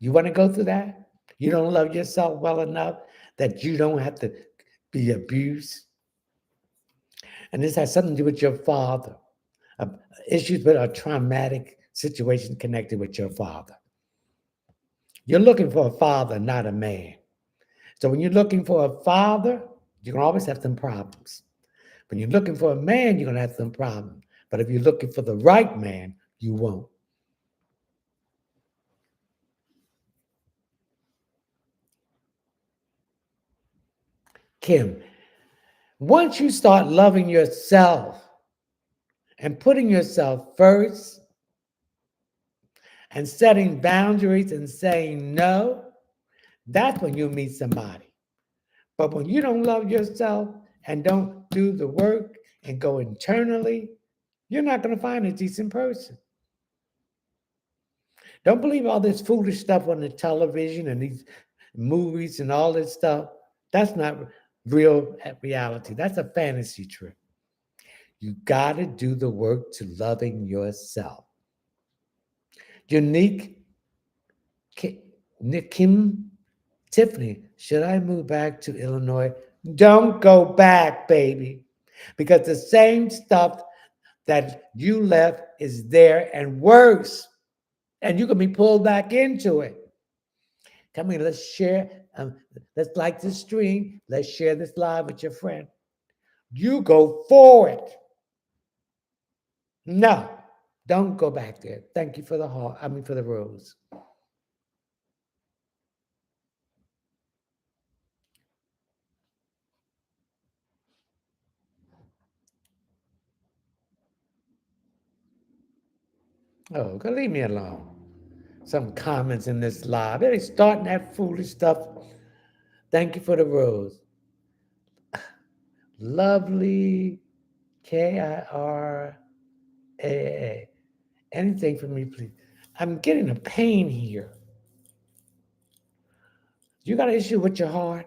You want to go through that? You don't love yourself well enough that you don't have to be abused. And this has something to do with your father. Uh, Issues with a traumatic situation connected with your father. You're looking for a father, not a man. So when you're looking for a father, you're gonna always have some problems. When you're looking for a man, you're gonna have some problems. But if you're looking for the right man, you won't. Kim, once you start loving yourself and putting yourself first and setting boundaries and saying no, that's when you meet somebody. But when you don't love yourself and don't do the work and go internally, you're not going to find a decent person. Don't believe all this foolish stuff on the television and these movies and all this stuff. That's not real reality. That's a fantasy trip. You got to do the work to loving yourself. Unique Nick Kim Tiffany, should I move back to Illinois? Don't go back, baby, because the same stuff that you left is there and worse, and you can be pulled back into it. Come here, let's share. Let's like this stream. Let's share this live with your friend. You go forward. No, don't go back there. Thank you for the heart. I mean, for the rose. Oh, go leave me alone. Some comments in this live. They're starting that foolish stuff. Thank you for the rose. Lovely KIRAA. Anything for me, please. I'm getting a pain here. You got an issue with your heart?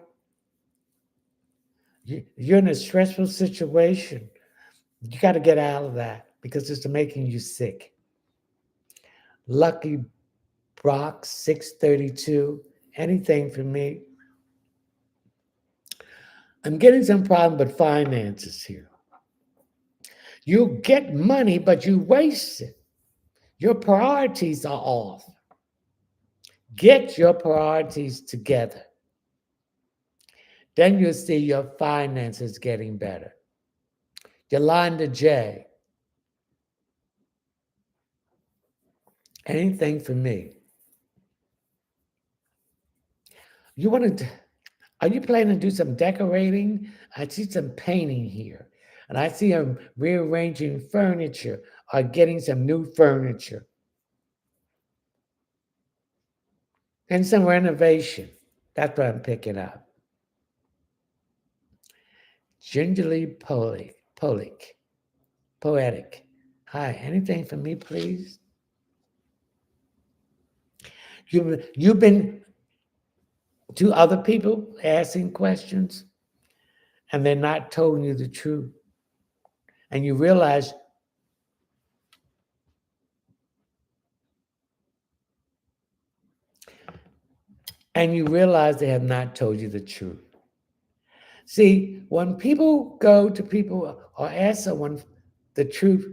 You're in a stressful situation. You got to get out of that because it's making you sick. Lucky Brock 632. Anything for me? I'm getting some problem with finances here. You get money, but you waste it. Your priorities are off. Get your priorities together. Then you'll see your finances getting better. Yolanda J. Anything for me? You want to? Are you planning to do some decorating? I see some painting here, and I see him rearranging furniture or getting some new furniture and some renovation. That's what I'm picking up. Gingerly poetic. Hi, anything for me, please? You've been to other people asking questions and they're not telling you the truth. And you realize they have not told you the truth. See, when people go to people or ask someone the truth,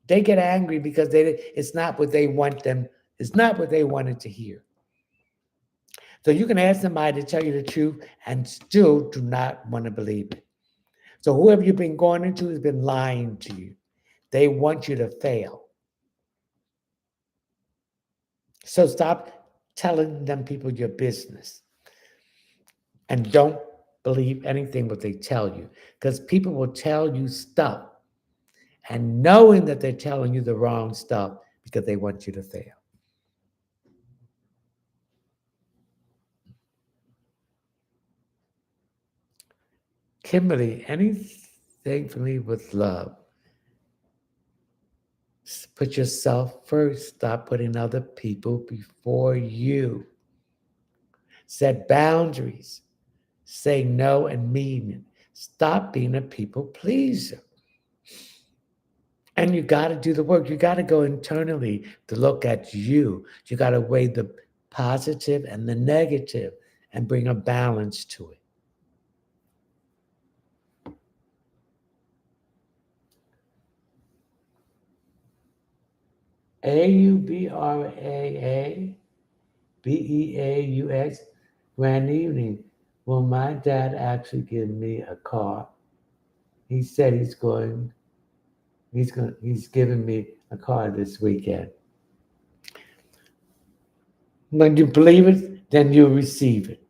they get angry because it's not what they want them, it's not what they wanted to hear. So you can ask somebody to tell you the truth and still do not want to believe it. So whoever you've been going into has been lying to you. They want you to fail. So stop telling them people your business. And don't believe anything what they tell you. Because people will tell you stuff and knowing that they're telling you the wrong stuff because they want you to fail. Kimberly, anything for me with love. Put yourself first. Stop putting other people before you. Set boundaries. Say no and mean it. Stop being a people pleaser. And you got to do the work. You got to go internally to look at you. You got to weigh the positive and the negative and bring a balance to it. AUBRAABEAUX. Grand evening. Will my dad actually give me a car? He said he's giving me a car this weekend. When you believe it, then you receive it.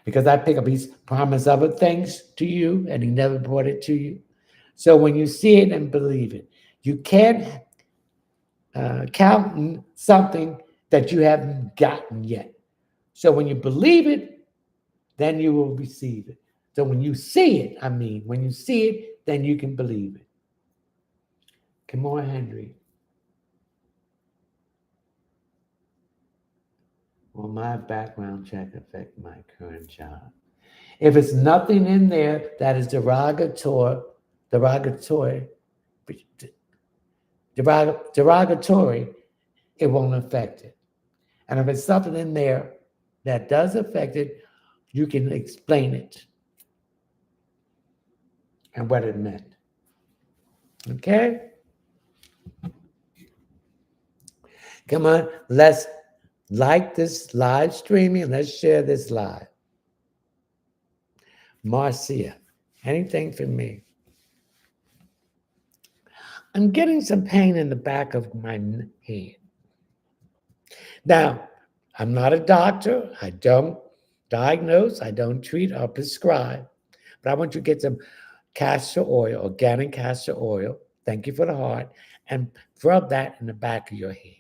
Because I pick up, he's promised other things to you and he never brought it to you. So when you see it and believe it, you can't count something that you haven't gotten yet. So when you believe it, then you will receive it. So when you see it, when you see it, then you can believe it. Come on, Henry. Will my background check affect my current job? If it's nothing in there that is derogatory, it won't affect it. And if it's something in there that does affect it, you can explain it and what it meant. Okay? Come on, let's like this live streaming and let's share this live. Marcia, anything for me? I'm getting some pain in the back of my hand. Now, I'm not a doctor. I don't diagnose, I don't treat or prescribe, but I want you to get some castor oil, organic castor oil. Thank you for the heart. And rub that in the back of your head.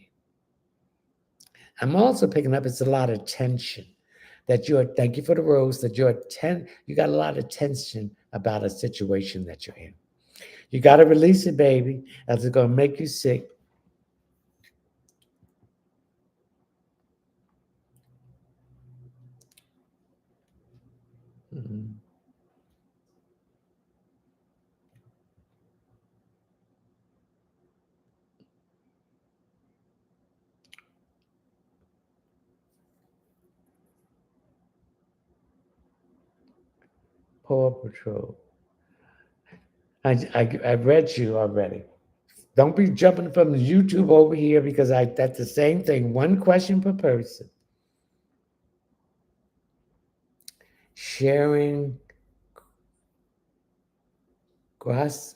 I'm also picking up it's a lot of tension thank you for the rose, that you got a lot of tension about a situation that you're in. You got to release it, baby, else it's going to make you sick. Mm-hmm. Paw Patrol. I read you already. Don't be jumping from YouTube over here because that's the same thing. One question per person. Sharing Grasti.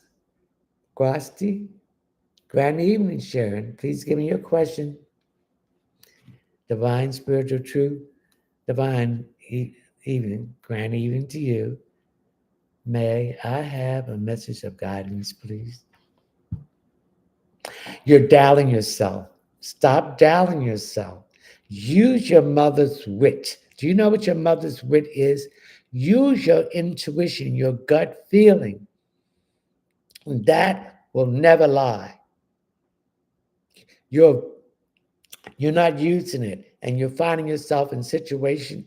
Grand evening, Sharon. Please give me your question. Divine spiritual truth. Divine evening. Grand evening to you. May I have a message of guidance, please? You're doubting yourself. Stop doubting yourself. Use your mother's wit. Do you know what your mother's wit is? Use your intuition, your gut feeling. That will never lie. You're not using it. and you're finding yourself in situations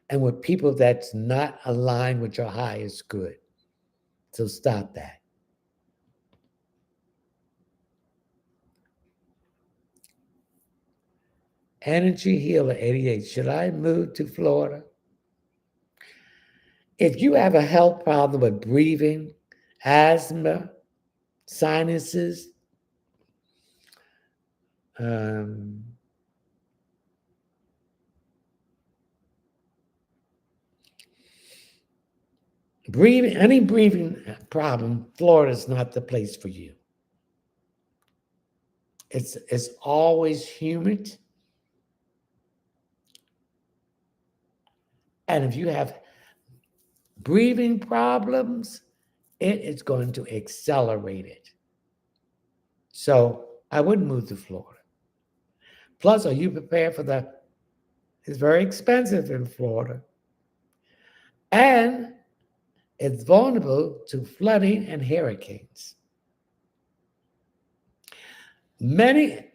and with people that's not aligned with your highest good. So stop that. Energy Healer 88. Should I move to Florida? If you have a health problem with breathing, asthma, sinuses, um, breathing, any breathing problem, Florida is not the place for you. It's always humid. And if you have breathing problems, it is going to accelerate it. So I wouldn't move to Florida. Plus, are you prepared for it's very expensive in Florida. And it's vulnerable to flooding and hurricanes. Many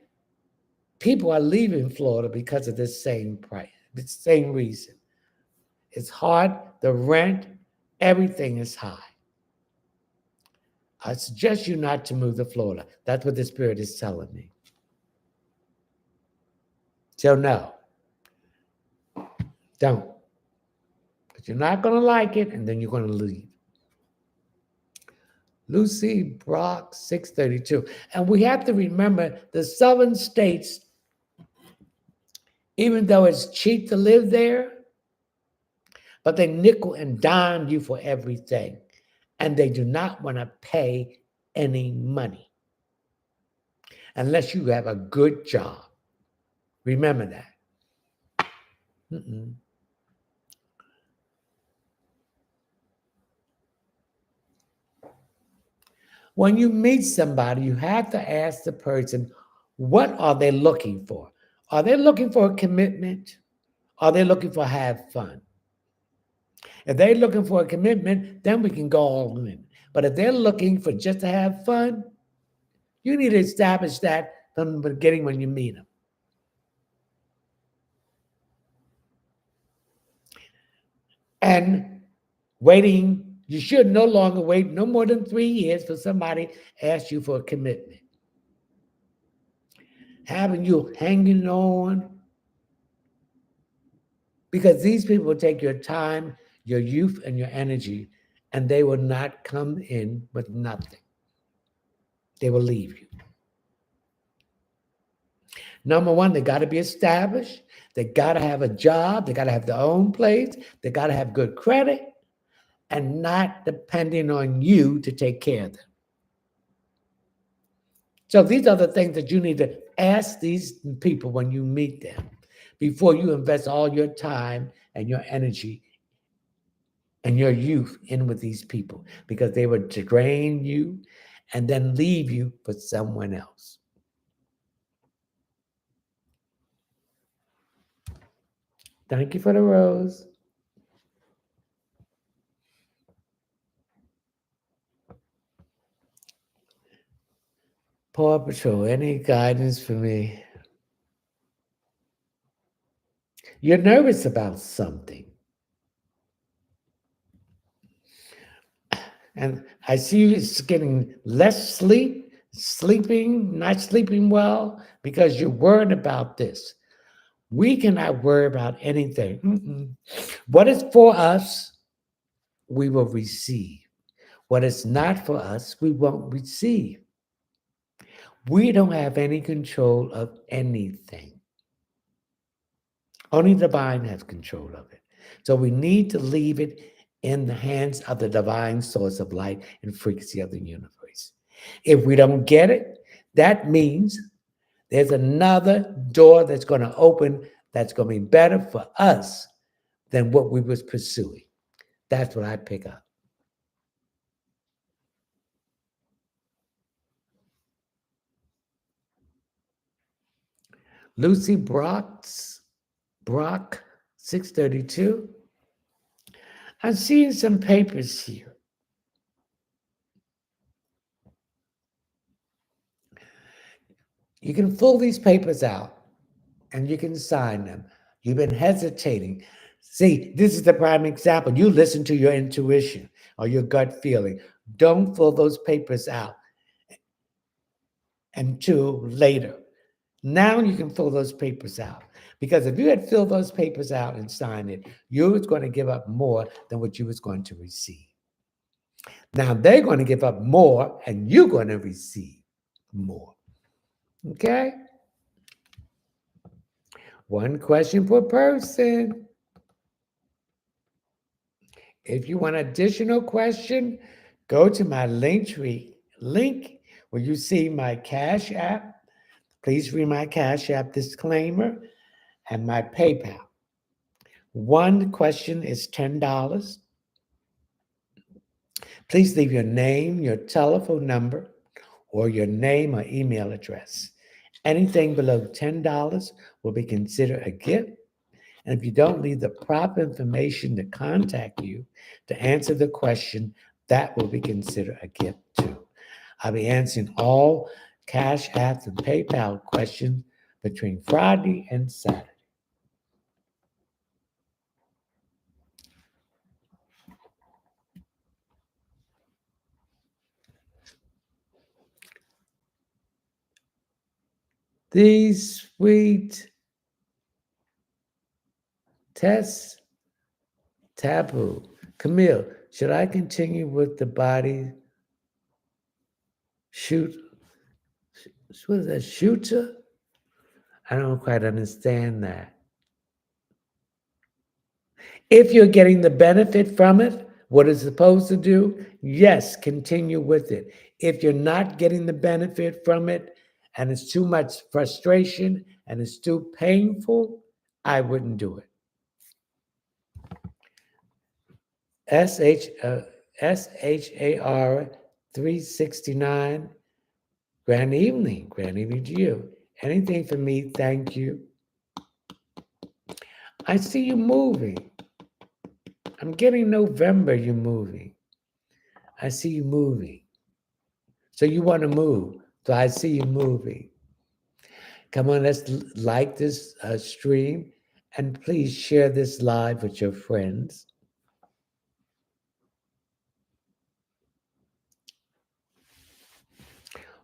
people are leaving Florida because of this same price, the same reason. It's hard, the rent, everything is high. I suggest you not to move to Florida. That's what the Spirit is telling me. So, no, don't. But you're not going to like it, and then you're going to leave. Lucy Brock, 632. And we have to remember the southern states, even though it's cheap to live there, but they nickel and dime you for everything. And they do not want to pay any money unless you have a good job. Remember that. Mm-mm. When you meet somebody, you have to ask the person, what are they looking for? Are they looking for a commitment? Are they looking for have fun? If they're looking for a commitment, then we can go all in. But if they're looking for just to have fun, you need to establish that from the beginning when you meet them. And waiting, you should no longer wait no more than 3 years for somebody to ask you for a commitment. Having you hanging on, because these people will take your time, your youth, and your energy, and they will not come in with nothing. They will leave you. Number one, they got to be established. They got to have a job. They got to have their own place. They got to have good credit and not depending on you to take care of them. So these are the things that you need to ask these people when you meet them before you invest all your time and your energy and your youth in with these people, because they would drain you and then leave you for someone else. Thank you for the rose. Paw Patrol, any guidance for me? You're nervous about something. And I see you getting less sleep, not sleeping well, because you're worried about this. We cannot worry about anything. What is for us, we will receive. What is not for us, we won't receive. We don't have any control of anything. Only the divine has control of it. So we need to leave it in the hands of the divine source of light and frequency of the universe. If we don't get it, that means there's another door that's going to open that's going to be better for us than what we was pursuing. That's what I pick up. Lucy Brock, 632. I'm seeing some papers here. You can fill these papers out and you can sign them. You've been hesitating. See, this is the prime example. You listen to your intuition or your gut feeling. Don't fill those papers out until later. Now you can fill those papers out. Because if you had filled those papers out and signed it, you was going to give up more than what you was going to receive. Now they're going to give up more and you're going to receive more. Okay? One question per person. If you want additional question, go to my Linktree link where you see my Cash App. Please read my Cash App disclaimer and my PayPal. One question is $10. Please leave your name, your telephone number, or your name or email address. Anything below $10 will be considered a gift. And if you don't leave the proper information to contact you to answer the question, that will be considered a gift too. I'll be answering all Cash Apps and PayPal questions between Friday and Saturday. These sweet tests taboo. Camille, should I continue with the body shoot? What is that, shooter? I don't quite understand that. If you're getting the benefit from it, what it's supposed to do, yes, continue with it. If you're not getting the benefit from it and it's too much frustration and it's too painful, I wouldn't do it. SH, SHAR 369. Grand evening. Grand evening to you. Anything for me, thank you. I see you moving. I'm getting November, you're moving. I see you moving. So you want to move. So I see you moving. Come on, let's like this stream and please share this live with your friends.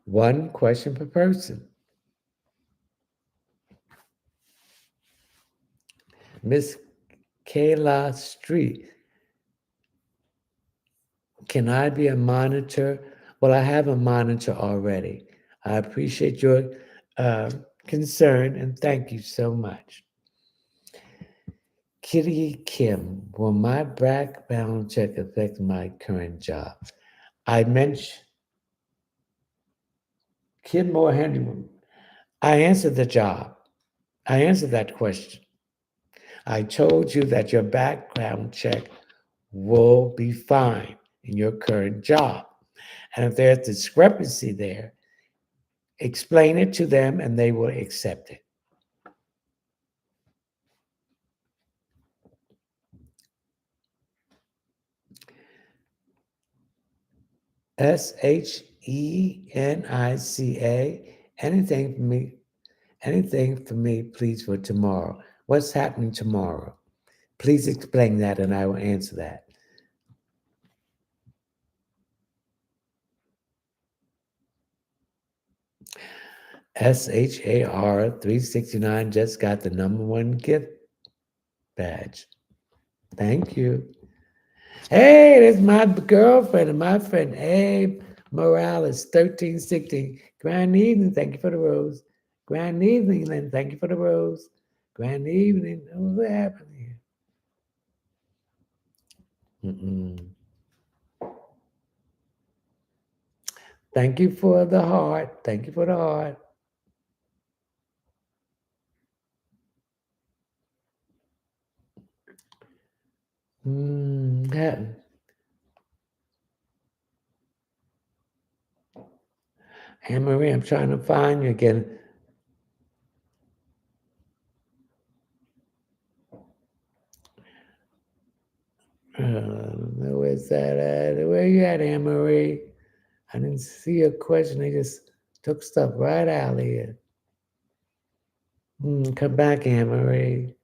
One question per person. Miss Kayla Street. Can I be a monitor? Well, I have a monitor already. I appreciate your concern and thank you so much. Kitty Kim, will my background check affect my current job? I mentioned Kim Moore Henry. I answered the job. I answered that question. I told you that your background check will be fine in your current job. And if there's discrepancy there, explain it to them and they will accept it. SHENICA, anything for me, please, for tomorrow. What's happening tomorrow? Please explain that and I will answer that. SHAR 369 just got the #1 gift badge. Thank you. Hey, there's my girlfriend and my friend Abe Morales, 1316. Grand evening. Thank you for the rose. Grand evening, Lynn. Thank you for the rose. Grand evening. What happened here? Thank you for the heart. Thank you for the heart. Happened. Anne Marie, I'm trying to find you again. Where's that at? Where you at, Anne Marie? I didn't see a question. They just took stuff right out of here. Come back, Anne Marie.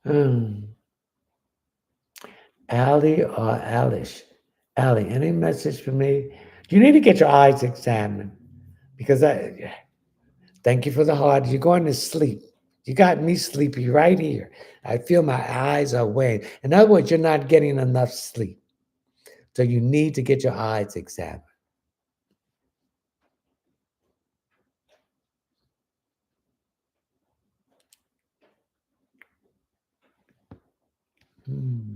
Um, Allie or Alice? Allie, any message for me? You need to get your eyes examined because thank you for the heart. You're going to sleep. You got me sleepy right here. I feel my eyes are weighing. In other words, you're not getting enough sleep. So you need to get your eyes examined. Hmm.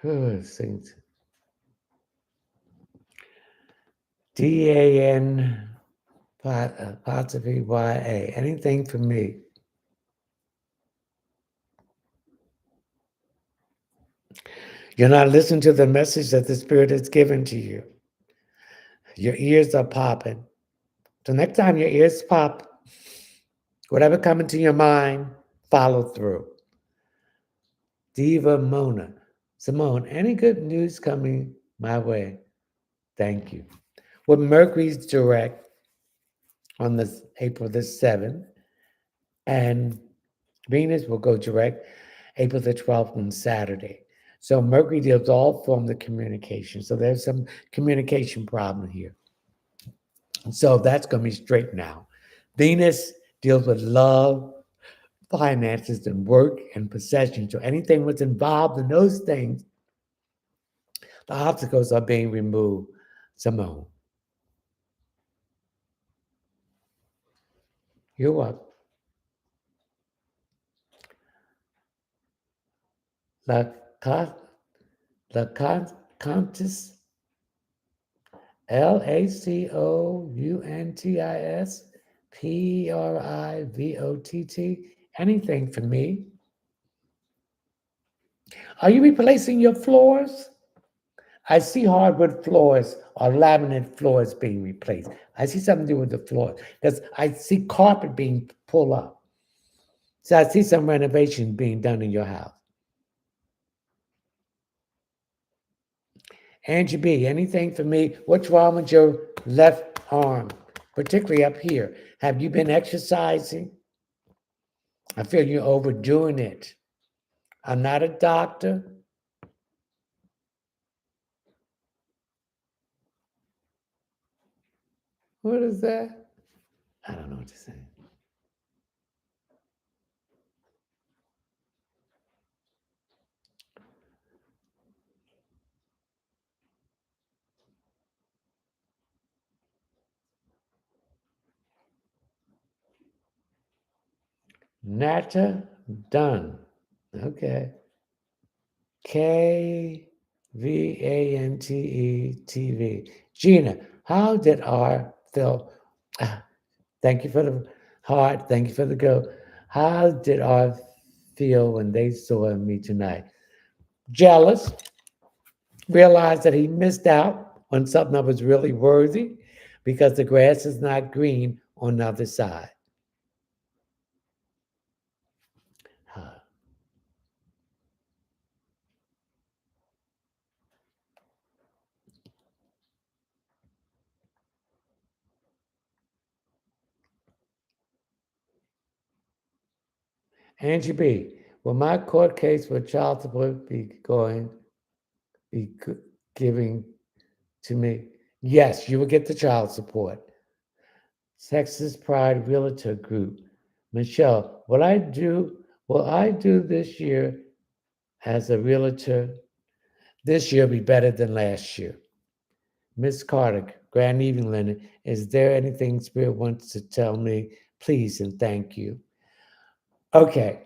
Oh, Saint. DAN apostrophe YA. Anything for me? You're not listening to the message that the Spirit has given to you. Your ears are popping. So next time your ears pop, whatever comes into your mind, follow through. Diva Mona. Simone, any good news coming my way? Thank you. Well, Mercury's direct on this April the 7th, and Venus will go direct April the 12th on Saturday. So Mercury deals all forms of communication. So there's some communication problem here. And so that's going to be straightened out. Venus deals with love, finances, and work and possession. So anything that's involved in those things, the obstacles are being removed. Simone, you're up. La, La Countess, LACOUNTIS Anything for me? Are you replacing your floors? I see hardwood floors or laminate floors being replaced. I see something to do with the floor because I see carpet being pulled up. So I see some renovation being done in your house. Angie B, anything for me? What's wrong with your left arm, particularly up here? Have you been exercising? I feel you're overdoing it. I'm not a doctor. What is that? I don't know what to say. Nata Dunn. Okay. KVANTE Gina, how did our Phil? ah, Thank you for the heart. Thank you for the go. How did our feel when they saw me tonight? Jealous, realized that he missed out on something that was really worthy because the grass is not green on the other side. Angie B, will my court case for child support be giving to me? Yes, you will get the child support. Texas Pride Realtor Group. Michelle, will I do this year as a realtor? This year be better than last year. Miss Carter, Grand Evening, Leonard. Is there anything Spirit wants to tell me? Please and thank you. Okay.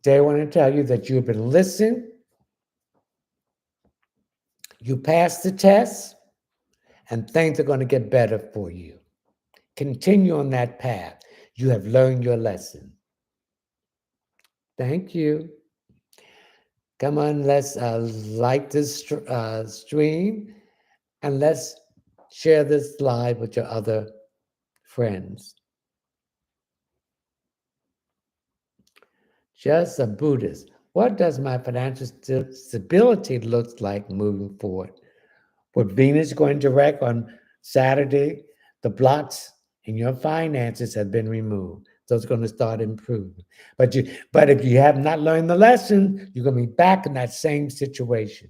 They want to tell you that you've been listening, you passed the test, and things are going to get better for you. Continue on that path. You have learned your lesson. Thank you. Come on, let's like this stream and let's share this live with your other friends. Just a Buddhist. What does my financial stability looks like moving forward? With Venus going direct on Saturday, the blocks in your finances have been removed. So it's going to start improving. But if you have not learned the lesson, you're going to be back in that same situation.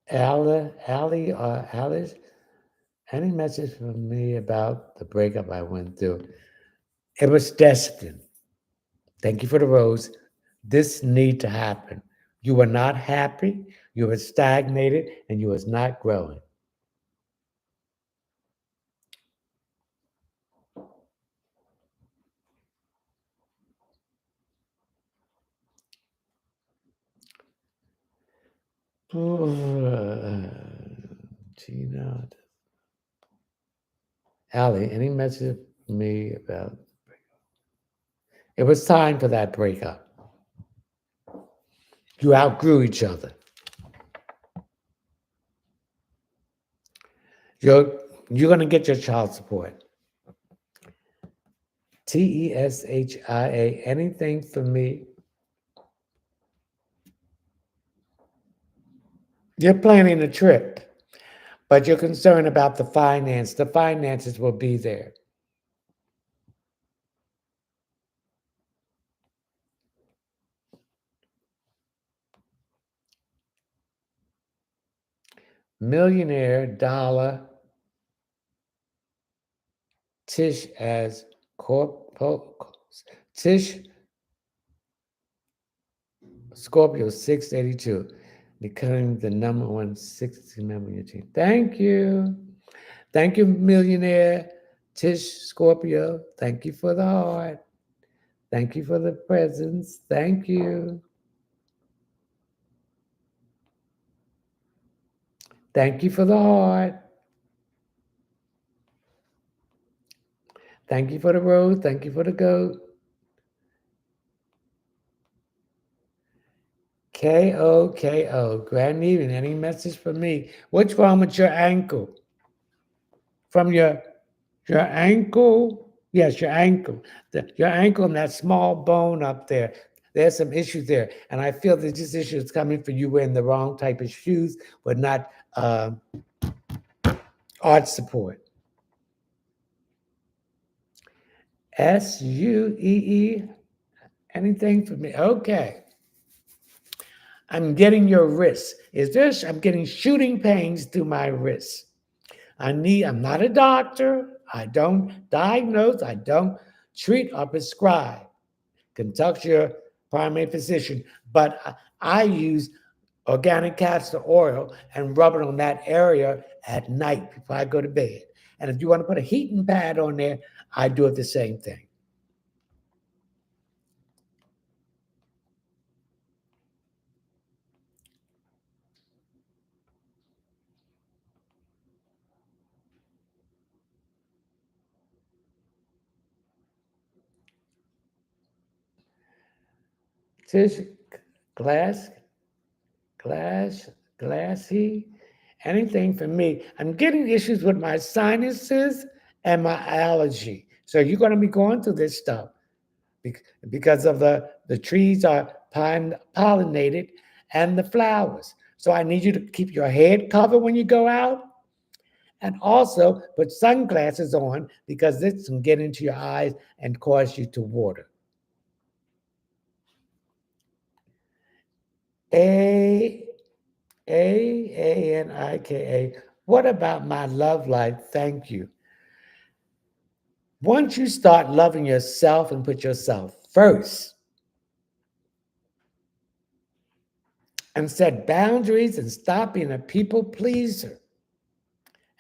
Allie or Alice, any message from me about the breakup I went through? It was destined. Thank you for the rose. This need to happen. You were not happy, you were stagnated, and you was not growing. Gina, Allie, any message for me about it was time for that breakup. You outgrew each other. You're you're gonna get your child support. TESHIA, anything for me? You're planning a trip, but you're concerned about the finance. The finances will be there. Millionaire dollar Tish as Tish Scorpio 682, becoming the number one 60 member of your team. Thank you. Thank you, millionaire Tish Scorpio. Thank you for the heart. Thank you for the presence. Thank you. Thank you for the heart. Thank you for the rose. Thank you for the goat. KOKO. Grand evening. Any message for me? What's wrong with your ankle? From your ankle? Yes, your ankle. Your ankle and that small bone up there. There's some issues there. And I feel that this issue is coming from you wearing the wrong type of shoes, but not arch support. SUEE. Anything for me? Okay. I'm getting your wrist. I'm getting shooting pains through my wrist. I'm not a doctor. I don't diagnose. I don't treat or prescribe. Consult your primary physician. But I use organic castor oil and rub it on that area at night before I go to bed. And if you want to put a heating pad on there, I do it the same thing. Tish, glass, glass, glassy, anything for me. I'm getting issues with my sinuses and my allergy. So you're going to be going through this stuff because of the trees are pollinated and the flowers. So I need you to keep your head covered when you go out and also put sunglasses on because this can get into your eyes and cause you to water. A Anika. What about my love life? Thank you. Once you start loving yourself and put yourself first and set boundaries and stop being a people pleaser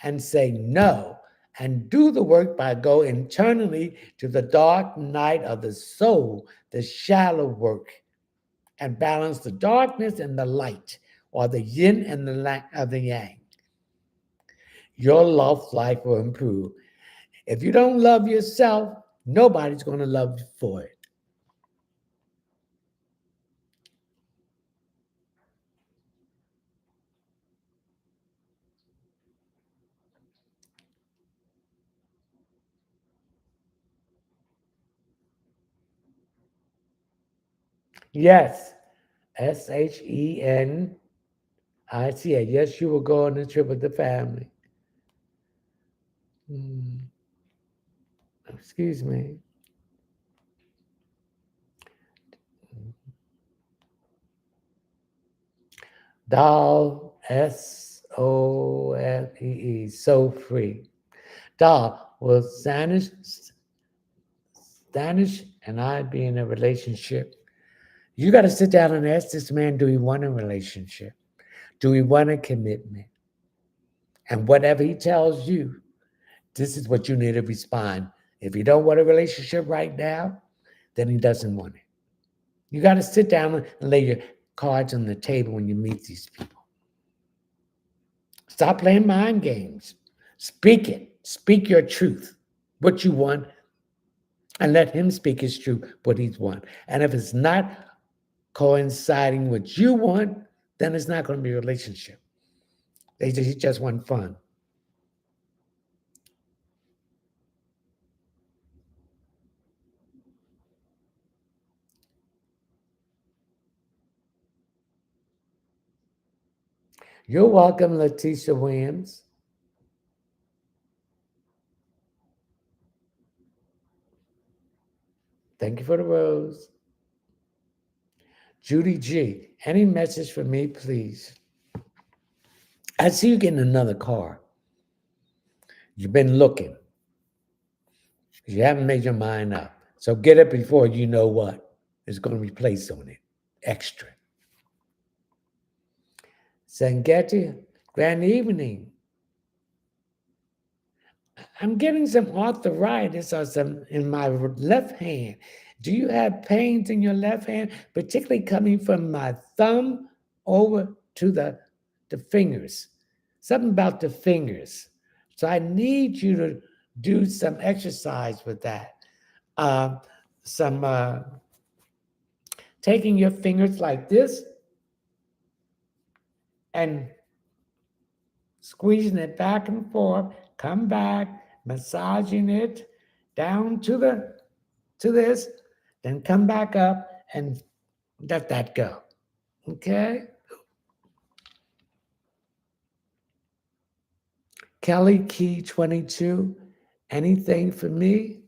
and say no and do the work by go internally to the dark night of the soul, the shallow work, and balance the darkness and the light, or the yin and the yang. Your love life will improve. If you don't love yourself, nobody's going to love you for it. Yes, Shenicia. Yes, you will go on a trip with the family. Mm, excuse me. Doll, Sofee, so free. Doll, will Stanish and I be in a relationship? You got to sit down and ask this man, do he want a relationship? Do he want a commitment? And whatever he tells you, this is what you need to respond. If you don't want a relationship right now, then he doesn't want it. You got to sit down and lay your cards on the table when you meet these people. Stop playing mind games. Speak it. Speak your truth, what you want, and let him speak his truth, what he's want. And if it's not coinciding what you want, then it's not going to be a relationship. He just want fun. You're welcome, Letitia Williams. Thank you for the rose. Judy G. Any message for me, please? I see you getting another car. You've been looking. You haven't made your mind up. So get it before you know what is going to be placed on it. Extra. Sangeti, grand evening. I'm getting some arthritis or some in my left hand. Do you have pains in your left hand, particularly coming from my thumb over to the fingers? Something about the fingers. So I need you to do some exercise with that. Uh, some taking your fingers like this and squeezing it back and forth, come back, massaging it down to this, then come back up and let that go. Okay? Kelly Key 22, anything for me?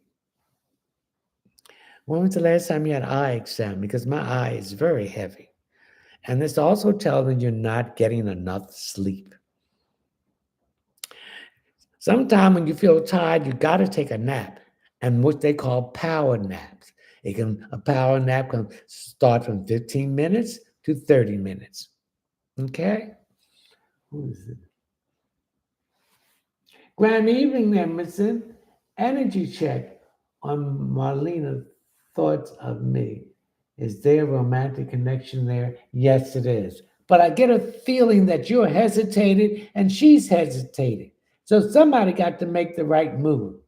When was the last time you had eye exam? Because my eye is very heavy. And this also tells me you're not getting enough sleep. Sometimes when you feel tired, you got to take a nap, and what they call power naps. A power nap can start from 15 minutes to 30 minutes. Okay? Who is it? Grand evening, Emerson. Energy check on Marlena. Thoughts of me. Is there a romantic connection there? Yes, it is. But I get a feeling that you're hesitated and she's hesitated. So somebody got to make the right move.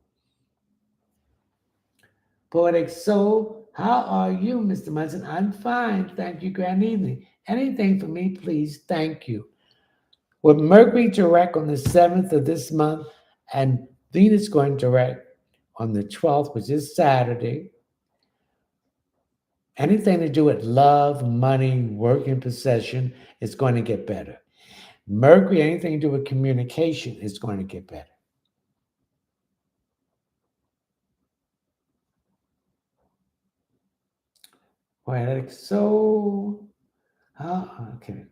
Poetic Soul, how are you, Mr. Munson? I'm fine. Thank you. Grand evening. Anything for me, please? Thank you. With Mercury direct on the 7th of this month and Venus going direct on the 12th, which is Saturday, anything to do with love, money, work, and possession is going to get better. Mercury, anything to do with communication is going to get better. Poetic Soul, okay.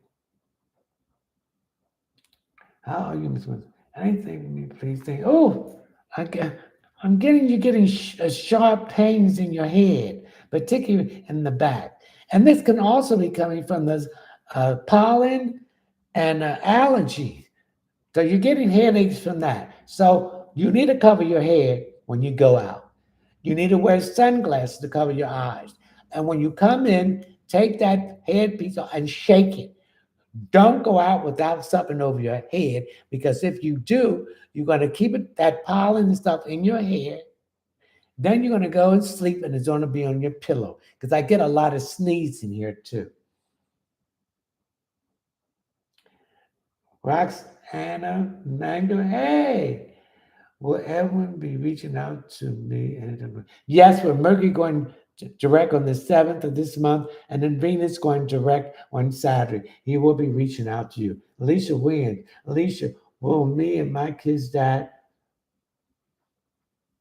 How are you, Miss Winston? Anything for me, please? Think. Oh, I get, I'm getting you getting sharp pains in your head, particularly in the back. And this can also be coming from the pollen and allergy. So you're getting headaches from that. So you need to cover your head when you go out. You need to wear sunglasses to cover your eyes. And when you come in, take that headpiece off and shake it. Don't go out without something over your head because if you do, you're going to keep that pollen and stuff in your head. Then you're going to go and sleep and it's going to be on your pillow because I get a lot of sneezing here too. Roxana Mango, hey, will everyone be reaching out to me? Yes, with Mercury going direct on the 7th of this month, and then Venus going direct on Saturday. He will be reaching out to you. Alicia Williams. Alicia, will me and my kids' dad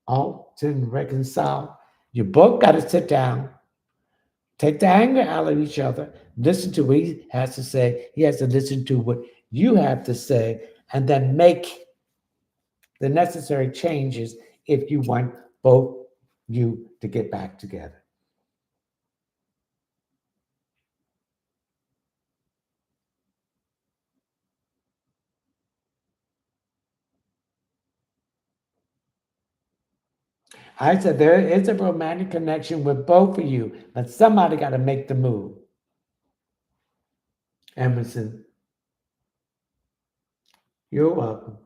often reconcile? You both got to sit down, take the anger out of each other, listen to what he has to say. He has to listen to what you have to say, and then make the necessary changes if you want both you to get back together. I said there is a romantic connection with both of you, but somebody got to make the move. Emerson, you're welcome.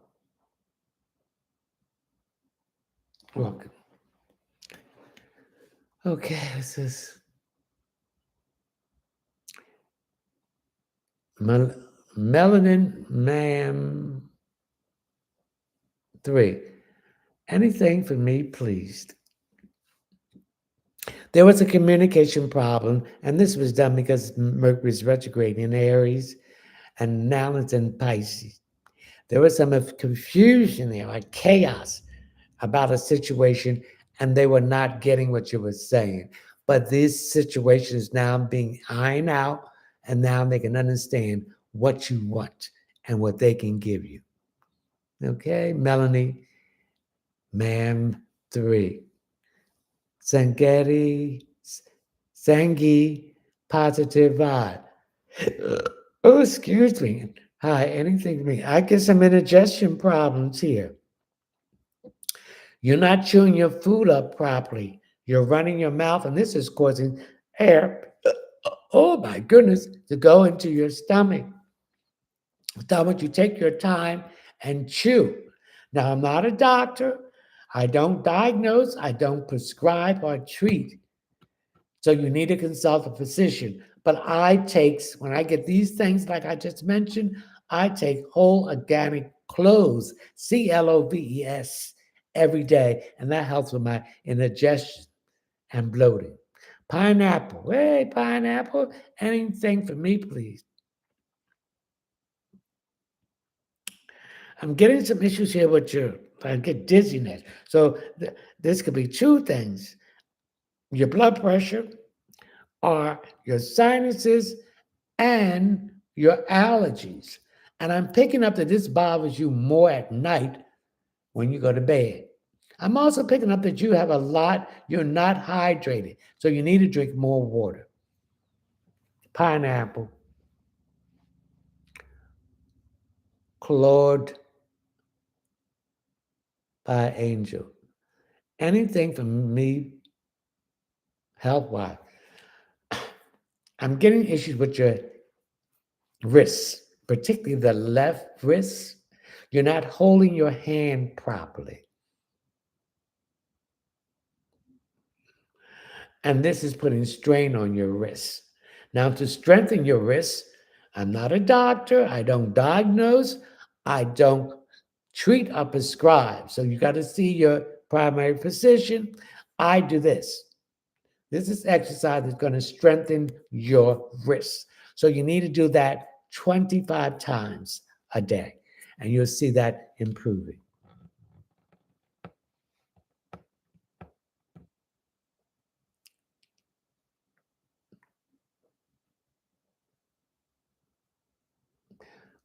Welcome. Okay, this is Melanin Ma'am 3. Anything for me, please. There was a communication problem, and this was done because Mercury's retrograde in Aries and now it's in Pisces. There was some confusion there, like chaos about a situation, and they were not getting what you were saying. But this situation is now being ironed out, and now they can understand what you want and what they can give you. Okay, Melanie, ma'am, 3. Sangeri, Sangi, positive vibe. Oh, excuse me. Hi, anything for me? I get some indigestion problems here. You're not chewing your food up properly. You're running your mouth, and this is causing air, oh my goodness, to go into your stomach. Stomach, you take your time and chew. Now, I'm not a doctor. I don't diagnose, I don't prescribe or treat. So you need to consult a physician. But when I get these things, like I just mentioned, I take whole organic cloves, CLOVES, every day, and that helps with my indigestion and bloating. Pineapple, hey, pineapple, anything for me, please. I'm getting some issues here with I get dizziness. So this could be two things: your blood pressure, or your sinuses, and your allergies. And I'm picking up that this bothers you more at night when you go to bed. I'm also picking up that you're not hydrated, so you need to drink more water. Pineapple, Claude by Angel. Anything for me health wise. I'm getting issues with your wrists, particularly the left wrist. You're not holding your hand properly. And this is putting strain on your wrists. Now, to strengthen your wrists, I'm not a doctor. I don't diagnose. I don't treat or prescribe. So you got to see your primary physician. I do this. This is exercise that's going to strengthen your wrists. So you need to do that 25 times a day, and you'll see that improving.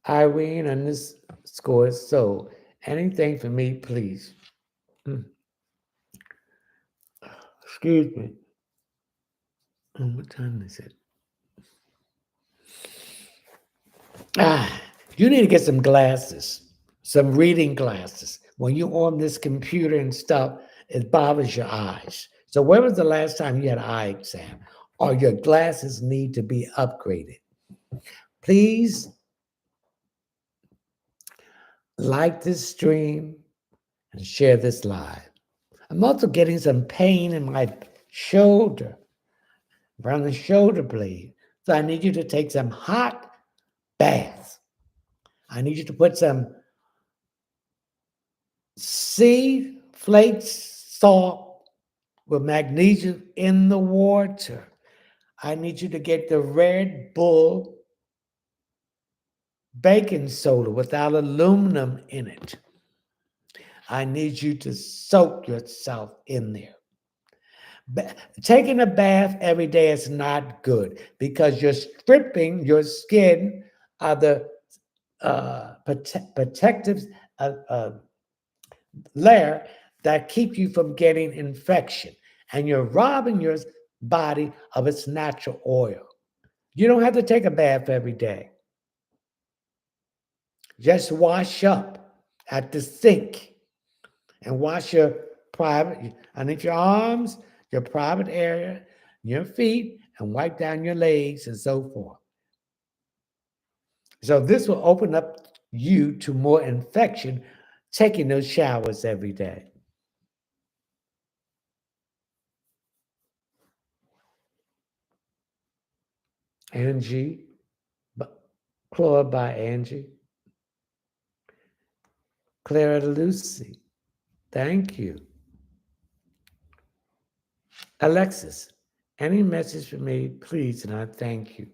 Irene, on this score, so anything for me, please. Excuse me. What time is it? You need to get some glasses, some reading glasses. When you on this computer and stuff, it bothers your eyes. So when was the last time you had an eye exam? Or your glasses need to be upgraded? Please like this stream and share this live. I'm also getting some pain in my shoulder, around the shoulder blade. So I need you to take some hot baths. I need you to put some sea flakes salt with magnesium in the water. I need you to get the Red Bull baking soda without aluminum in it. I need you to soak yourself in there. Taking a bath every day is not good because you're stripping your skin of the protective layer that keep you from getting infection, and you're robbing your body of its natural oil. You don't have to take a bath every day. Just wash up at the sink and wash your private, underneath your arms, your private area, your feet, and wipe down your legs and so forth. So this will open up you to more infection taking those showers every day. Angie, Chlor by Angie. Clara Lucy, thank you. Alexis, any message for me, please, and I thank you.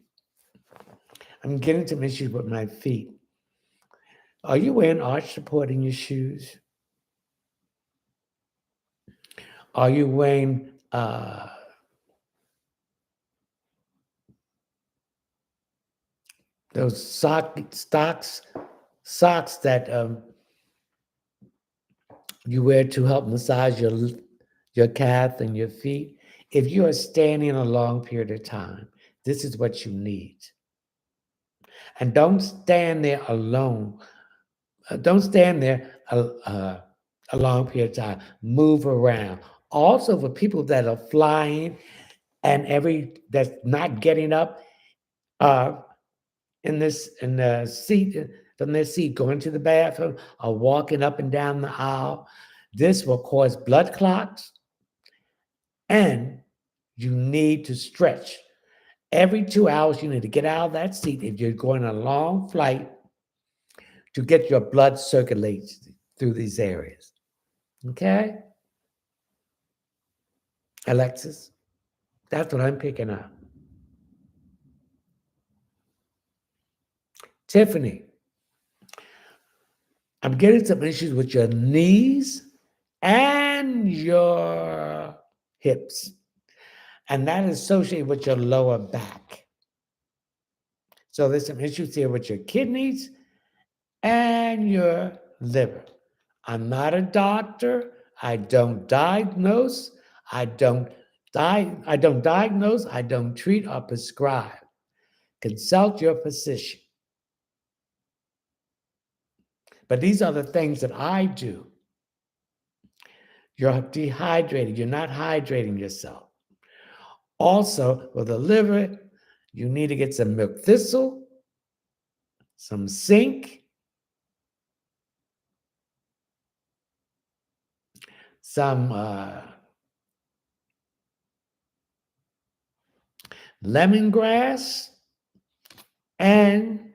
I'm getting some issues with my feet. Are you wearing arch support in your shoes? Are you wearing those socks that you wear to help massage your calf and your feet? If you are standing a long period of time, this is what you need. And don't stand there alone. Don't stand there a long period of time. Move around. Also, for people that are flying and that's not getting up in the seat from their seat, going to the bathroom or walking up and down the aisle, this will cause blood clots, and you need to stretch. Every 2 hours, you need to get out of that seat if you're going on a long flight to get your blood circulated through these areas. Okay? Alexis, that's what I'm picking up. Tiffany, I'm getting some issues with your knees and your hips, and that is associated with your lower back. So there's some issues here with your kidneys and your liver. I'm not a doctor. I don't diagnose. I don't diagnose. I don't treat or prescribe. Consult your physician. But these are the things that I do. You're dehydrated. You're not hydrating yourself. Also, with the liver, you need to get some milk thistle, some zinc, some lemongrass, and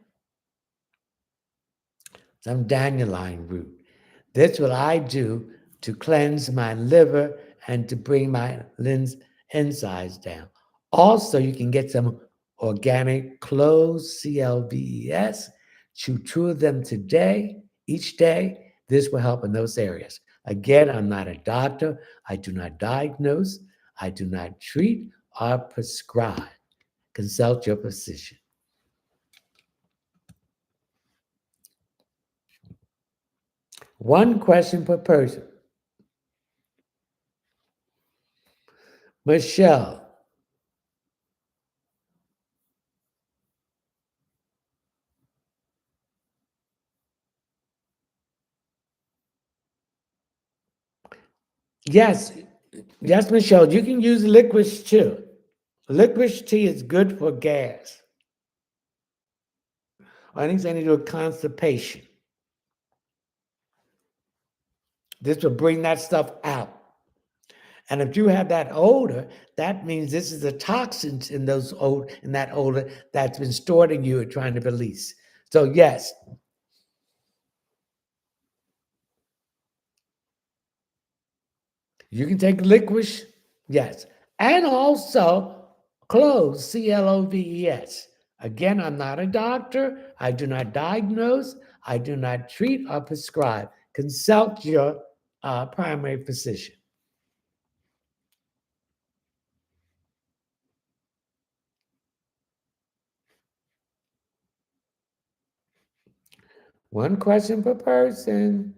some dandelion root. That's what I do to cleanse my liver and to bring my insides down. Also, you can get some organic cloves, CLVES. Chew 2 of them each day. This will help in those areas. Again, I'm not a doctor. I do not diagnose. I do not treat or prescribe. Consult your physician. One question per person. Michelle. Yes, yes, Michelle, you can use licorice too. Licorice tea is good for gas. I think anything to do with constipation. This will bring that stuff out. And if you have that odor, that means this is the toxins in that odor that's been stored in you and trying to release. So yes. You can take licorice Yes. And also cloves, CLOVES. Again, I'm not a doctor. I do not diagnose. I do not treat or prescribe. Consult your primary physician. One question per person.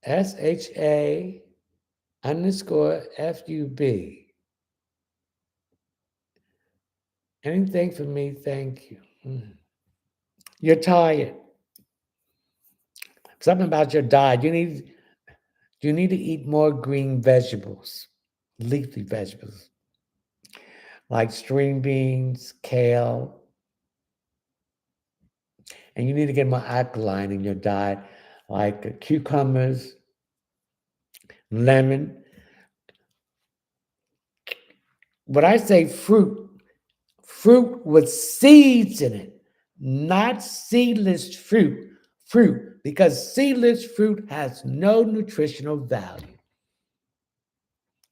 SHA underscore FUB. Anything for me, thank you. You're tired. Something about your diet. You need to eat more green vegetables, leafy vegetables, like string beans, kale, and you need to get more alkaline in your diet, like cucumbers, lemon. When I say fruit, fruit with seeds in it, not seedless fruit. Fruit, because seedless fruit has no nutritional value.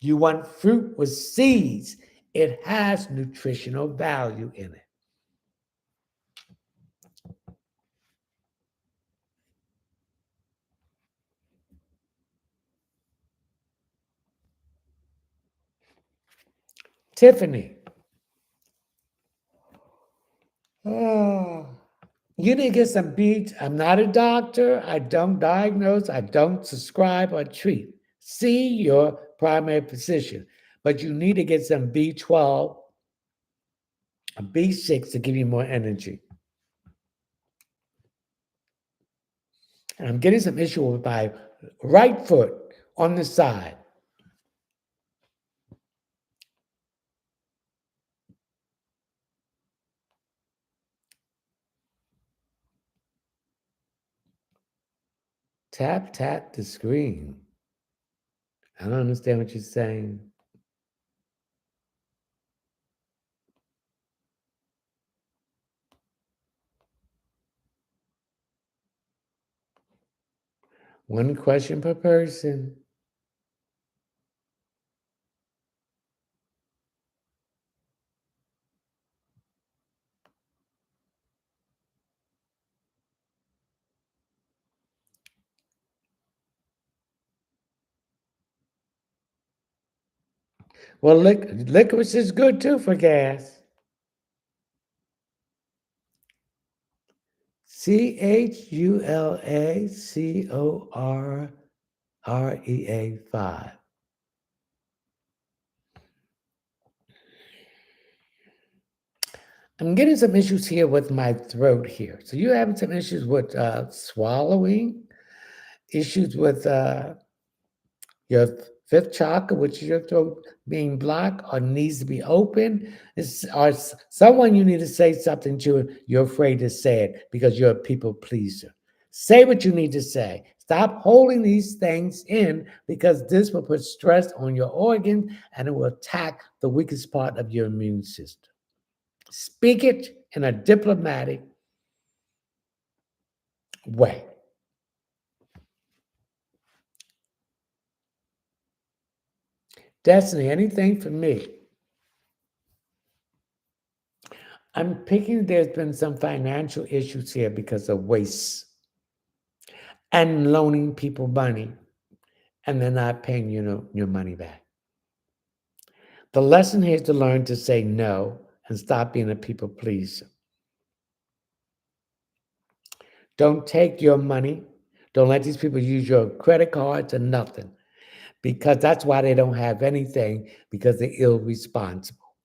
You want fruit with seeds, it has nutritional value in it. Tiffany, oh, you need to get some beats. I'm not a doctor. I don't diagnose. I don't prescribe or treat. See your primary physician. But you need to get some B12 or B6 to give you more energy. And I'm getting some issue with my right foot on the side. Tap, tap the screen. I don't understand what you're saying. One question per person. Well, licorice is good too for gas. CHULACORREA 5. I'm getting some issues here with my throat here. So you're having some issues with swallowing, issues with your fifth chakra, which is your throat being blocked or needs to be open. Someone you need to say something to, you're afraid to say it because you're a people pleaser. Say what you need to say. Stop holding these things in because this will put stress on your organ and it will attack the weakest part of your immune system. Speak it in a diplomatic way. Destiny, anything for me? I'm picking there's been some financial issues here because of waste and loaning people money and they're not paying your money back. The lesson here is to learn to say no and stop being a people pleaser. Don't take your money. Don't let these people use your credit cards or nothing because that's why they don't have anything because they're irresponsible.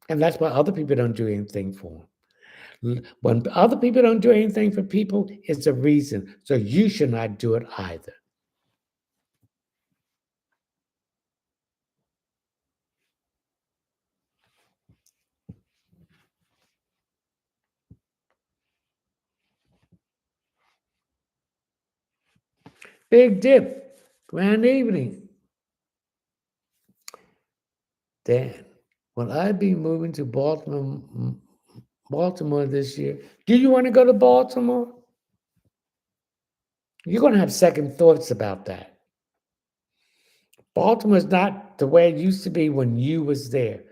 And that's why other people don't do anything for them. When other people don't do anything for people, it's a reason. So you should not do it either. Big Dip, grand evening. Dan, will I be moving to Baltimore, Baltimore this year. Do you want to go to Baltimore? You're going to have second thoughts about that. Baltimore's not the way it used to be when you was there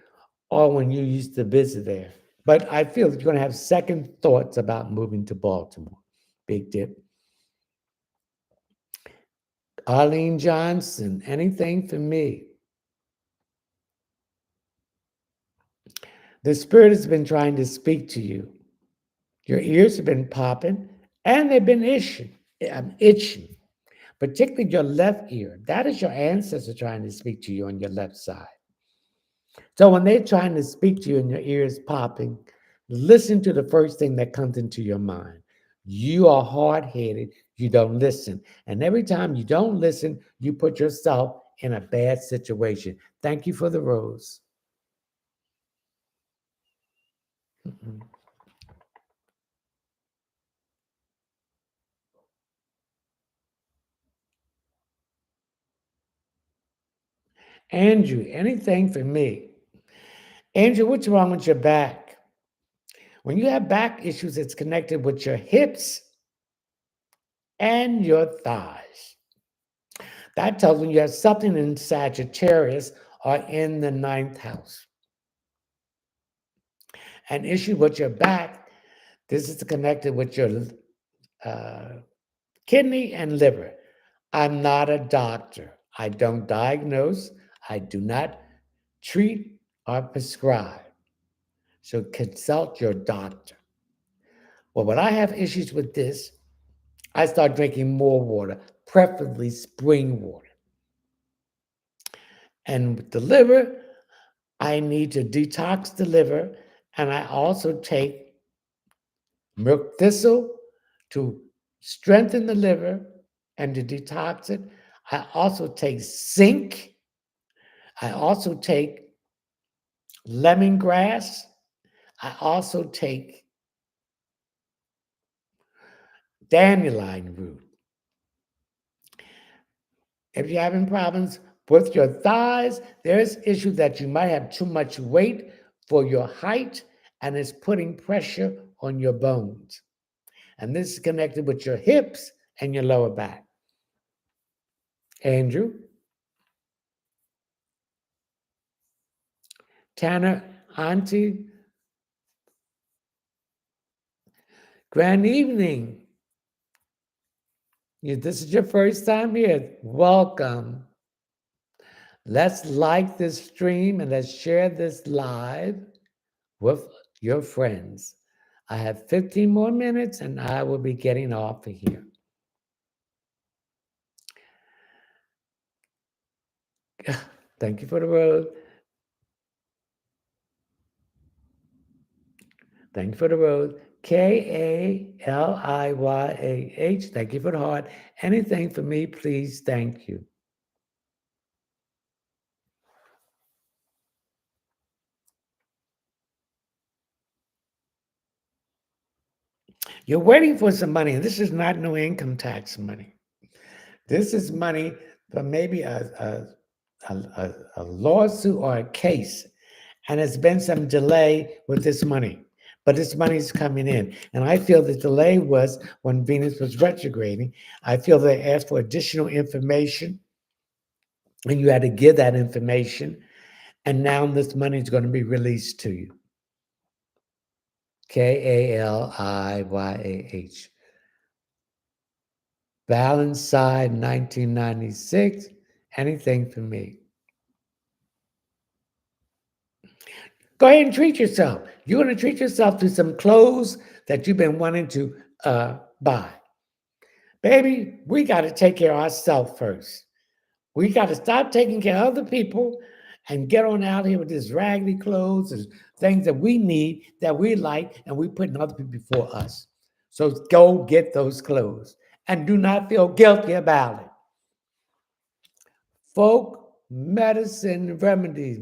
or when you used to visit there. But I feel that you're going to have second thoughts about moving to Baltimore. Big dip. Arlene Johnson, anything for me? The Spirit has been trying to speak to you. Your ears have been popping and they've been itching, particularly your left ear. That is your ancestor trying to speak to you on your left side. So when they're trying to speak to you and your ears popping, listen to the first thing that comes into your mind. You are hard headed, you don't listen. And every time you don't listen, you put yourself in a bad situation. Thank you for the rose. Mhm. Andrew, anything for me? Andrew, what's wrong with your back? When you have back issues, it's connected with your hips and your thighs. That tells me you have something in Sagittarius or in the ninth house. An issue with your back, this is connected with your uh, kidney and liver. I'm not a doctor. I don't diagnose. I do not treat or prescribe. So consult your doctor. Well, when I have issues with this, I start drinking more water, preferably spring water. And with the liver, I need to detox the liver, and I also take milk thistle to strengthen the liver and to detox it. I also take zinc. I also take lemongrass. I also take dandelion root. If you're having problems with your thighs, there's issue that you might have too much weight for your height and it's putting pressure on your bones. And this is connected with your hips and your lower back. Andrew, Tanner, Auntie, grand evening. If this is your first time here, welcome. Let's like this stream and let's share this live with your friends. I have 15 more minutes and I will be getting off of here. Thank you for the road. Thank you for the road. Kaliyah. Thank you for the heart. Anything for me, please. Thank you. You're waiting for some money, and this is not no income tax money. This is money for maybe a lawsuit or a case, and there's been some delay with this money. But this money is coming in. And I feel the delay was when Venus was retrograding. I feel they asked for additional information, and you had to give that information. And now this money is going to be released to you. Kaliyah. Balance side 1996. Anything for me. Go ahead and treat yourself. You're going to treat yourself to some clothes that you've been wanting to buy. Baby, we got to take care of ourselves first. We got to stop taking care of other people and get on out here with this raggedy clothes and things that we need, that we like, and we putting other people before us. So go get those clothes and do not feel guilty about it. Folk medicine remedies.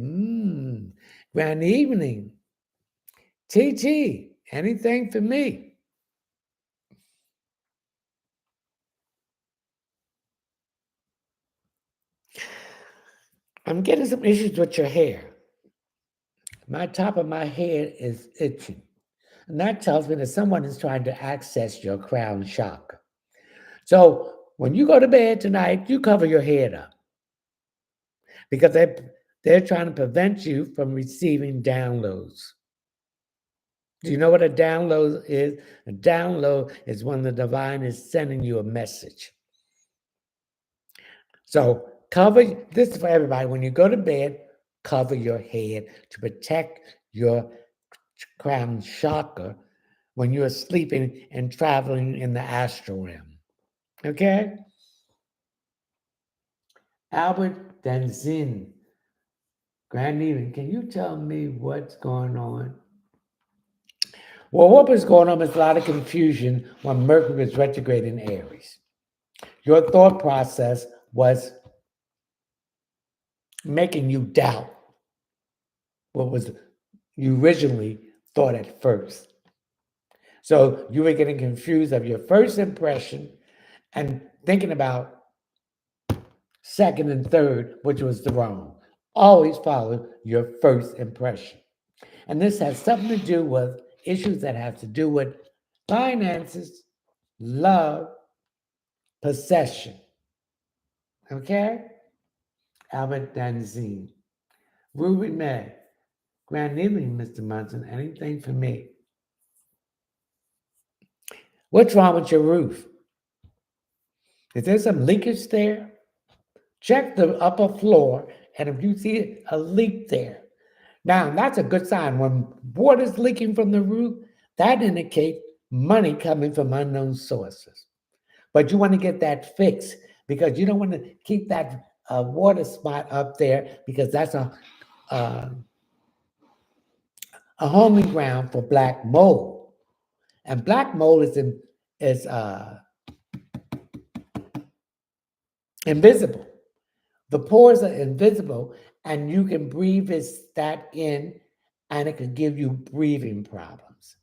Grand evening. TT, anything for me? I'm getting some issues with your hair. My top of my head is itching. And that tells me that someone is trying to access your crown chakra. So when you go to bed tonight, you cover your head up because they're trying to prevent you from receiving downloads. Do you know what a download is? A download is when the divine is sending you a message. So cover this is for everybody. When you go to bed, cover your head to protect your crown chakra when you're sleeping and traveling in the astral realm. Okay? Albert Denzin, Grand Evening, can you tell me what's going on? Well, what was going on is a lot of confusion when Mercury was retrograde in Aries. Your thought process was making you doubt what was you originally thought at first. So you were getting confused of your first impression and thinking about second and third, which was the wrong. Always follow your first impression. And this has something to do with issues that have to do with finances, love, possession. Okay? Albert Danzine. Ruby May. Grand evening, Mr. Munson. Anything for me? What's wrong with your roof? Is there some leakage there? Check the upper floor, and if you see a leak there, now that's a good sign. When water's leaking from the roof, that indicates money coming from unknown sources. But you want to get that fixed because you don't want to keep that water spot up there because that's uh, a homing ground for black mold, and black mold is invisible. The pores are invisible, and you can breathe that in, and it can give you breathing problems.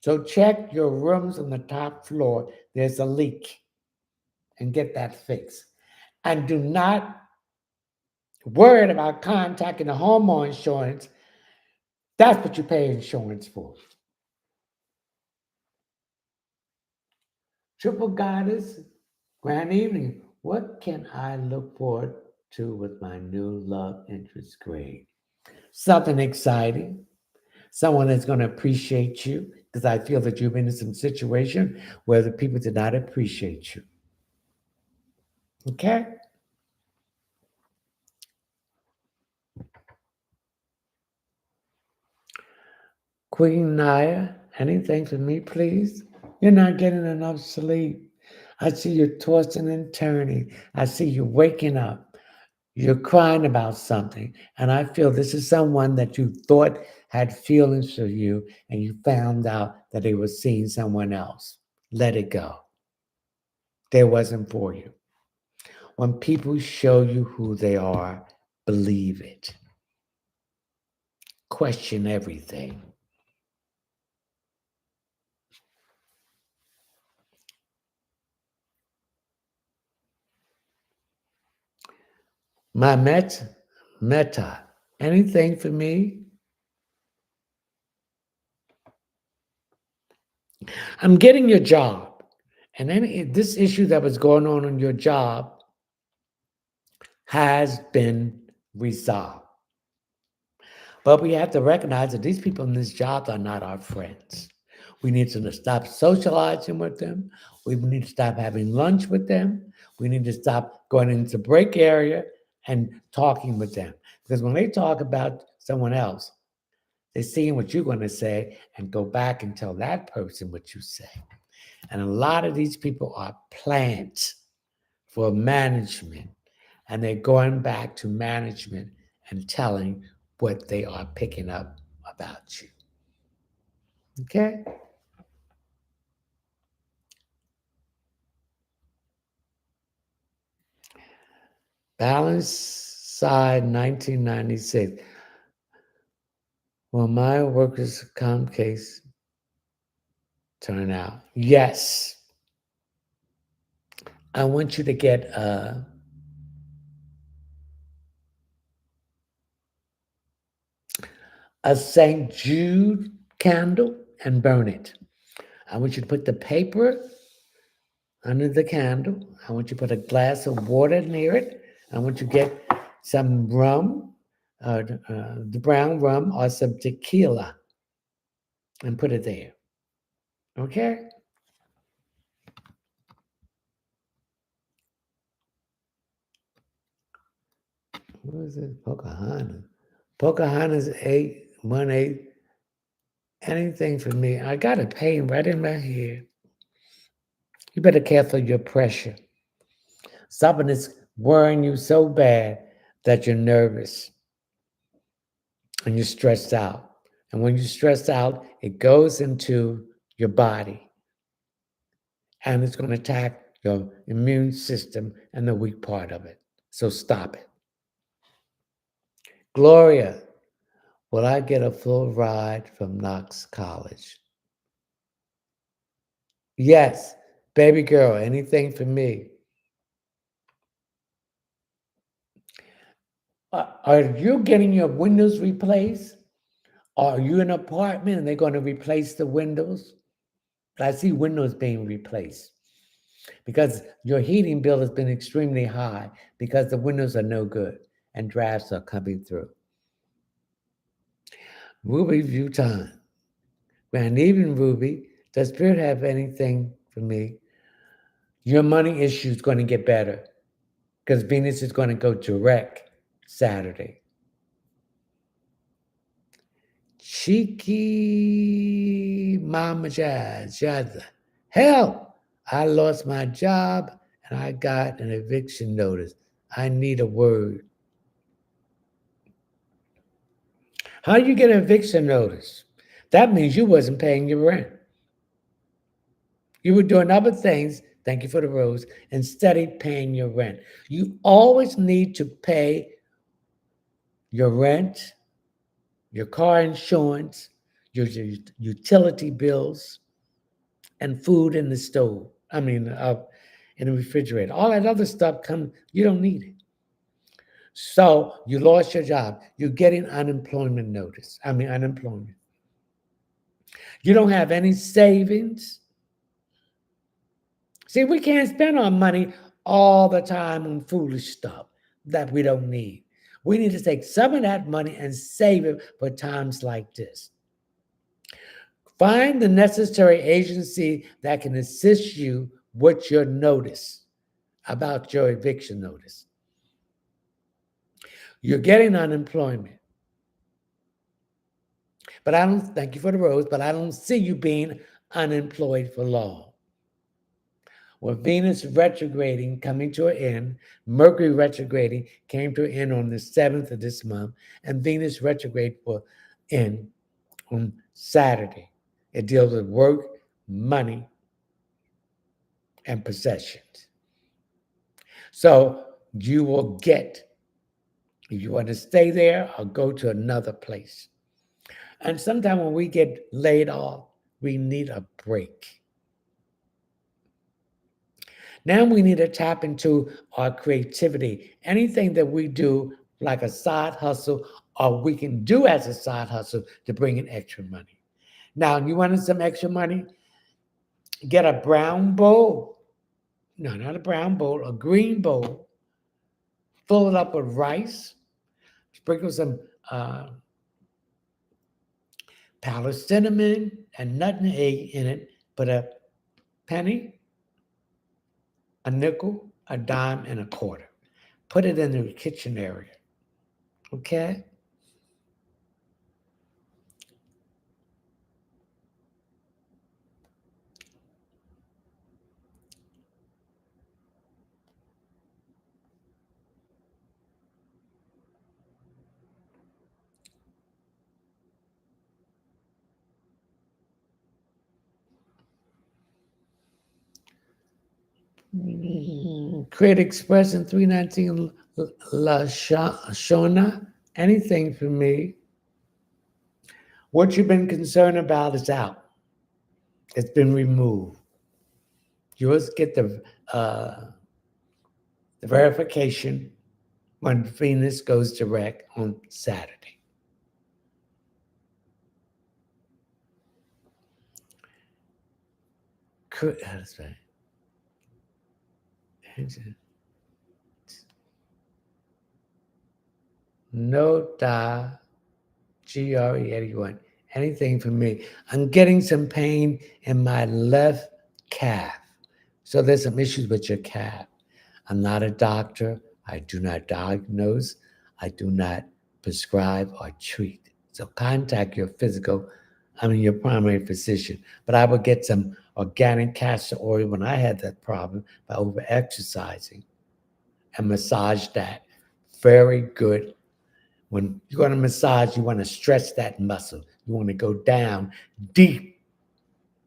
So check your rooms on the top floor. There's a leak, and get that fixed. And do not worry about contacting the homeowner insurance. That's what you pay insurance for. Triple Goddess, grand evening. What can I look forward to with my new love interest grade? Something exciting, someone that's going to appreciate you, because I feel that you've been in some situation where the people did not appreciate you. Okay? Queen Naya, anything for me, please? You're not getting enough sleep. I see you tossing and turning. I see you waking up. You're crying about something. And I feel this is someone that you thought had feelings for you, and you found out that they were seeing someone else. Let it go. They wasn't for you. When people show you who they are, believe it. Question everything. My meta, anything for me? I'm getting your job. And this issue that was going on in your job has been resolved. But we have to recognize that these people in this job are not our friends. We need to stop socializing with them. We need to stop having lunch with them. We need to stop going into break area and talking with them. Because when they talk about someone else, they're seeing what you're going to say and go back and tell that person what you say. And a lot of these people are plants for management, and they're going back to management and telling what they are picking up about you. Okay? Balance side 1996. Will my workers' comp case turn out? Yes. I want you to get a St. Jude candle and burn it. I want you to put the paper under the candle. I want you to put a glass of water near it. I want you to get some rum, the brown rum, or some tequila, and put it there. Okay? What is it? Pocahontas. Pocahontas 818. Anything for me. I got a pain right in my head. You better cancel your pressure. Something is worrying you so bad that you're nervous and you're stressed out. And when you're stressed out, it goes into your body and it's going to attack your immune system and the weak part of it. So stop it. Gloria, will I get a full ride from Knox College? Yes, baby girl, anything for me. Are you getting your windows replaced? Are you in an apartment and they're going to replace the windows? I see windows being replaced because your heating bill has been extremely high because the windows are no good and drafts are coming through. Ruby Vuitton. Grand evening, Ruby. Does Spirit have anything for me? Your money issue is going to get better because Venus is going to go direct Saturday. Cheeky Mama Jazz. Help! I lost my job and I got an eviction notice. I need a word. How do you get an eviction notice? That means you wasn't paying your rent. You were doing other things, thank you for the rose, instead of paying your rent. You always need to pay your rent, your car insurance, your utility bills, and food in the stove. In the refrigerator. All that other stuff you don't need it. So you lost your job. You're getting unemployment notice. Unemployment. You don't have any savings. See, we can't spend our money all the time on foolish stuff that we don't need. We need to take some of that money and save it for times like this. Find the necessary agency that can assist you with your notice about your eviction notice. You're getting unemployment. But I don't, thank you for the rose, but I don't see you being unemployed for long. With Venus retrograding coming to an end, Mercury retrograding came to an end on the 7th of this month, and Venus retrograde will end on Saturday. It deals with work, money, and possessions. So you will get, if you want to stay there or go to another place. And sometimes when we get laid off, we need a break. Now we need to tap into our creativity. Anything that we do, like a side hustle, or we can do as a side hustle to bring in extra money. Now, you wanted some extra money? Get a brown bowl. No, not a brown bowl, a green bowl. Fill it up with rice. Sprinkle some powdered cinnamon and nutmeg in it. Put a penny, a nickel, a dime, and a quarter. Put it in the kitchen area. Okay? Create Expression 319 La Shona. Anything for me. What you've been concerned about is out. It's been removed. You just get the verification when Venus goes direct on Saturday. That's right. No da GRE81. Anything for me. I'm getting some pain in my left calf. So there's some issues with your calf. I'm not a doctor. I do not diagnose. I do not prescribe or treat. So contact your primary physician. But I would get some organic castor oil when I had that problem by over exercising and massage that. Very good. When you're going to massage, you want to stretch that muscle. You want to go down deep.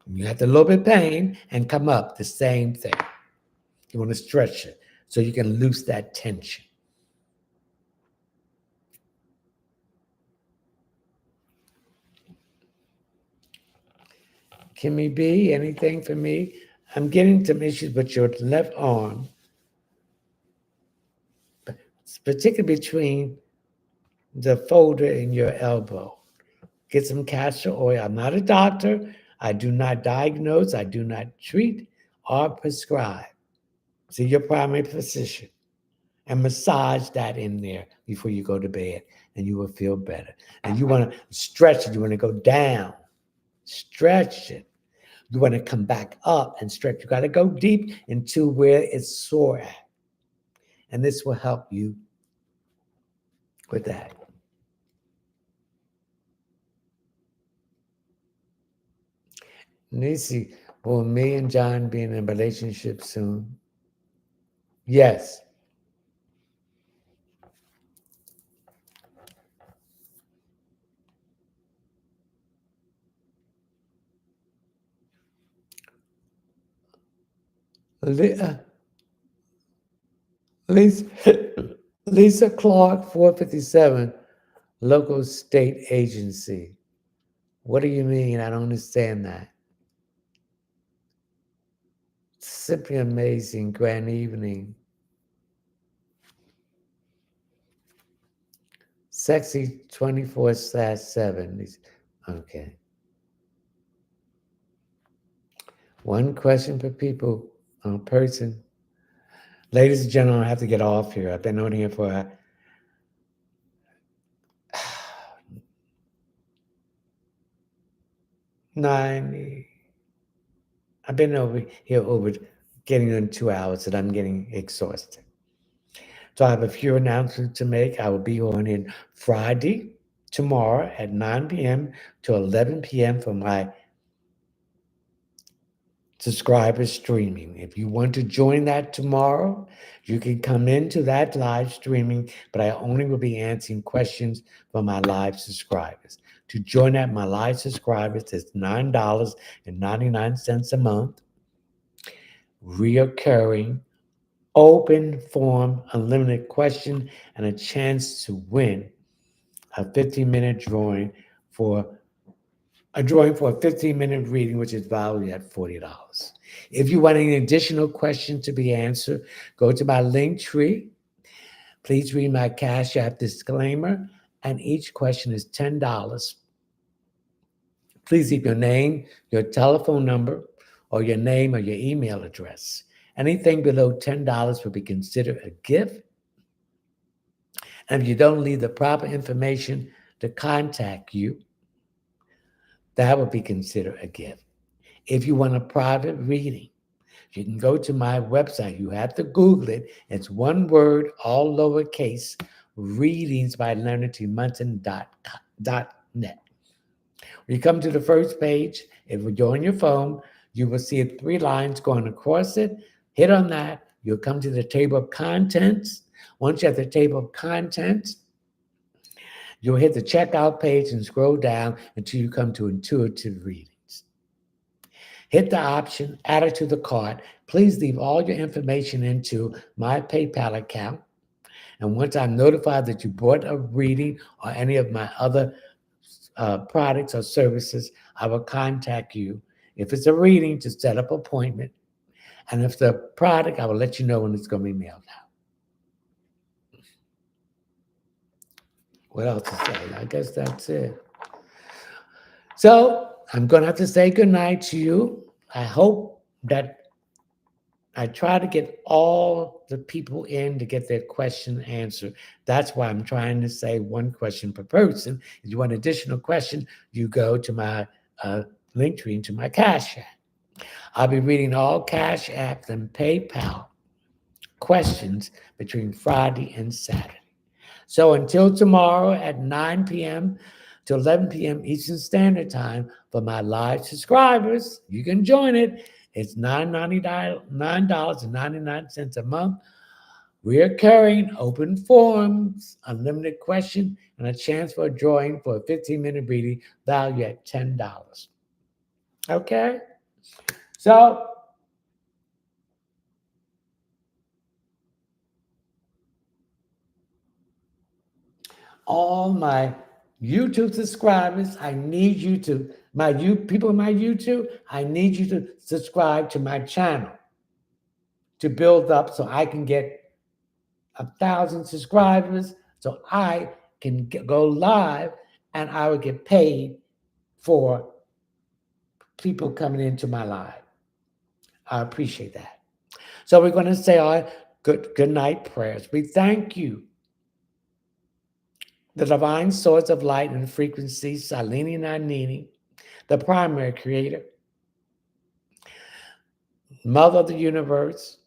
You have a little bit of pain and come up, the same thing. You want to stretch it so you can loose that tension. Kimmy B, anything for me? I'm getting some issues with your left arm, particularly between the folder and your elbow. Get some castor oil. I'm not a doctor. I do not diagnose. I do not treat or prescribe. See your primary physician and massage that in there before you go to bed, and you will feel better. And you want to stretch it. You want to go down, stretch it. You want to come back up and stretch. You got to go deep into where it's sore at. And this will help you with that. Nisi, will me and John be in a relationship soon? Yes. Lisa, Lisa Clark, 457, local state agency. What do you mean? I don't understand that. Simply amazing. Grand evening. Sexy 24/7. Okay. One question per person. Ladies and gentlemen, I have to get off here. I've been on here for 90. I've been over here over getting in 2 hours and I'm getting exhausted. So I have a few announcements to make. I will be on in Friday, tomorrow at 9 p.m. to 11 p.m. for my subscribers streaming. If you want to join that tomorrow, you can come into that live streaming, but I only will be answering questions from my live subscribers. To join that, my live subscribers is $9.99 a month, reoccurring, open form, unlimited question, and a chance to win a 15-minute drawing for a 15-minute reading, which is valued at $40. If you want any additional questions to be answered, go to my link tree. Please read my Cash App disclaimer, and each question is $10. Please leave your name, your telephone number, or your name or your email address. Anything below $10 will be considered a gift. And if you don't leave the proper information to contact you, that would be considered a gift. If you want a private reading, you can go to my website. You have to Google it. It's one word, all lowercase, readingsbyleonardtmunson.net. When you come to the first page, if you're on your phone, you will see 3 lines going across it. Hit on that. You'll come to the table of contents. Once you're at the table of contents, you'll hit the checkout page and scroll down until you come to intuitive readings. Hit the option, add it to the cart. Please leave all your information into my PayPal account. And once I'm notified that you bought a reading or any of my other products or services, I will contact you. If it's a reading, to set up an appointment. And if the product, I will let you know when it's going to be mailed out. What else to say? I guess that's it. So I'm going to have to say goodnight to you. I hope that I try to get all the people in to get their question answered. That's why I'm trying to say one question per person. If you want additional question, you go to my link tree to my Cash App. I'll be reading all Cash Apps and PayPal questions between Friday and Saturday. So until tomorrow at 9 p.m. to 11 p.m. Eastern Standard Time for my live subscribers, you can join it. It's $9.99 a month. Recurring open forums, unlimited question, and a chance for a drawing for a 15-minute reading valued at $10. Okay? So all my YouTube subscribers, I need you to, people in my YouTube, I need you to subscribe to my channel to build up so I can get 1,000 subscribers so I can go live and I will get paid for people coming into my live. I appreciate that. So we're going to say our good night prayers. We thank you, the divine source of light and frequency, Salini Nanini, the primary creator, mother of the universe,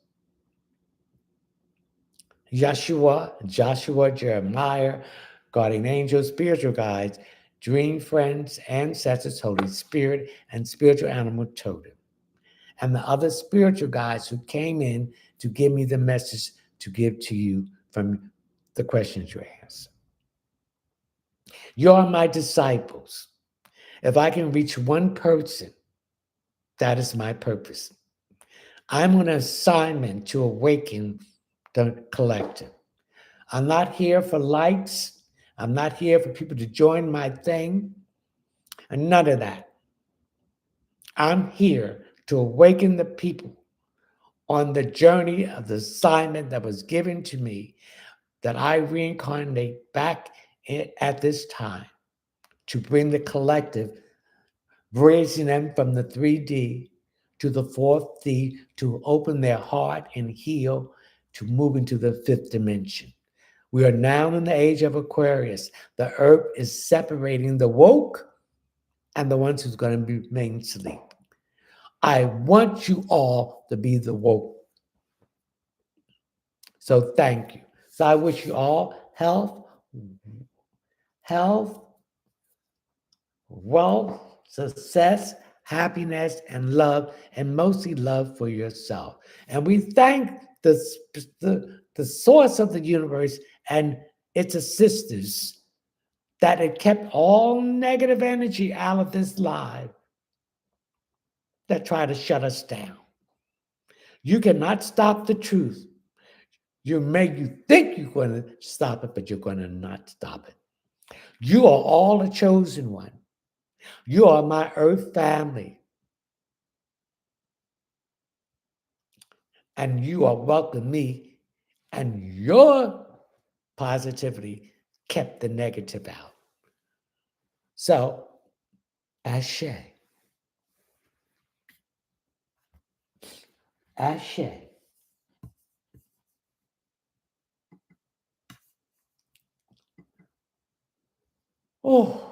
Yeshua, Joshua, Jeremiah, guardian angels, spiritual guides, dream friends, ancestors, Holy Spirit, and spiritual animal totem, and the other spiritual guides who came in to give me the message to give to you from the questions you asked. You are my disciples. If I can reach one person, that is my purpose. I'm on an assignment to awaken the collective. I'm not here for likes. I'm not here for people to join my thing, and none of that. I'm here to awaken the people on the journey of the assignment that was given to me, that I reincarnate back at this time to bring the collective, raising them from the 3D to the 4th D, to open their heart and heal, to move into the 5th dimension. We are now in the age of Aquarius. The earth is separating the woke and the ones who's going to remain asleep. I want you all to be the woke. So thank you. So I wish you all health, wealth, success, happiness, and love, and mostly love for yourself. And we thank the source of the universe and its assistants that it kept all negative energy out of this live that try to shut us down. You cannot stop the truth. You think you're going to stop it, but you're going to not stop it. You are all a chosen one. You are my earth family. And you are welcome me. And your positivity kept the negative out. So, Ashe. Ashe. Oh.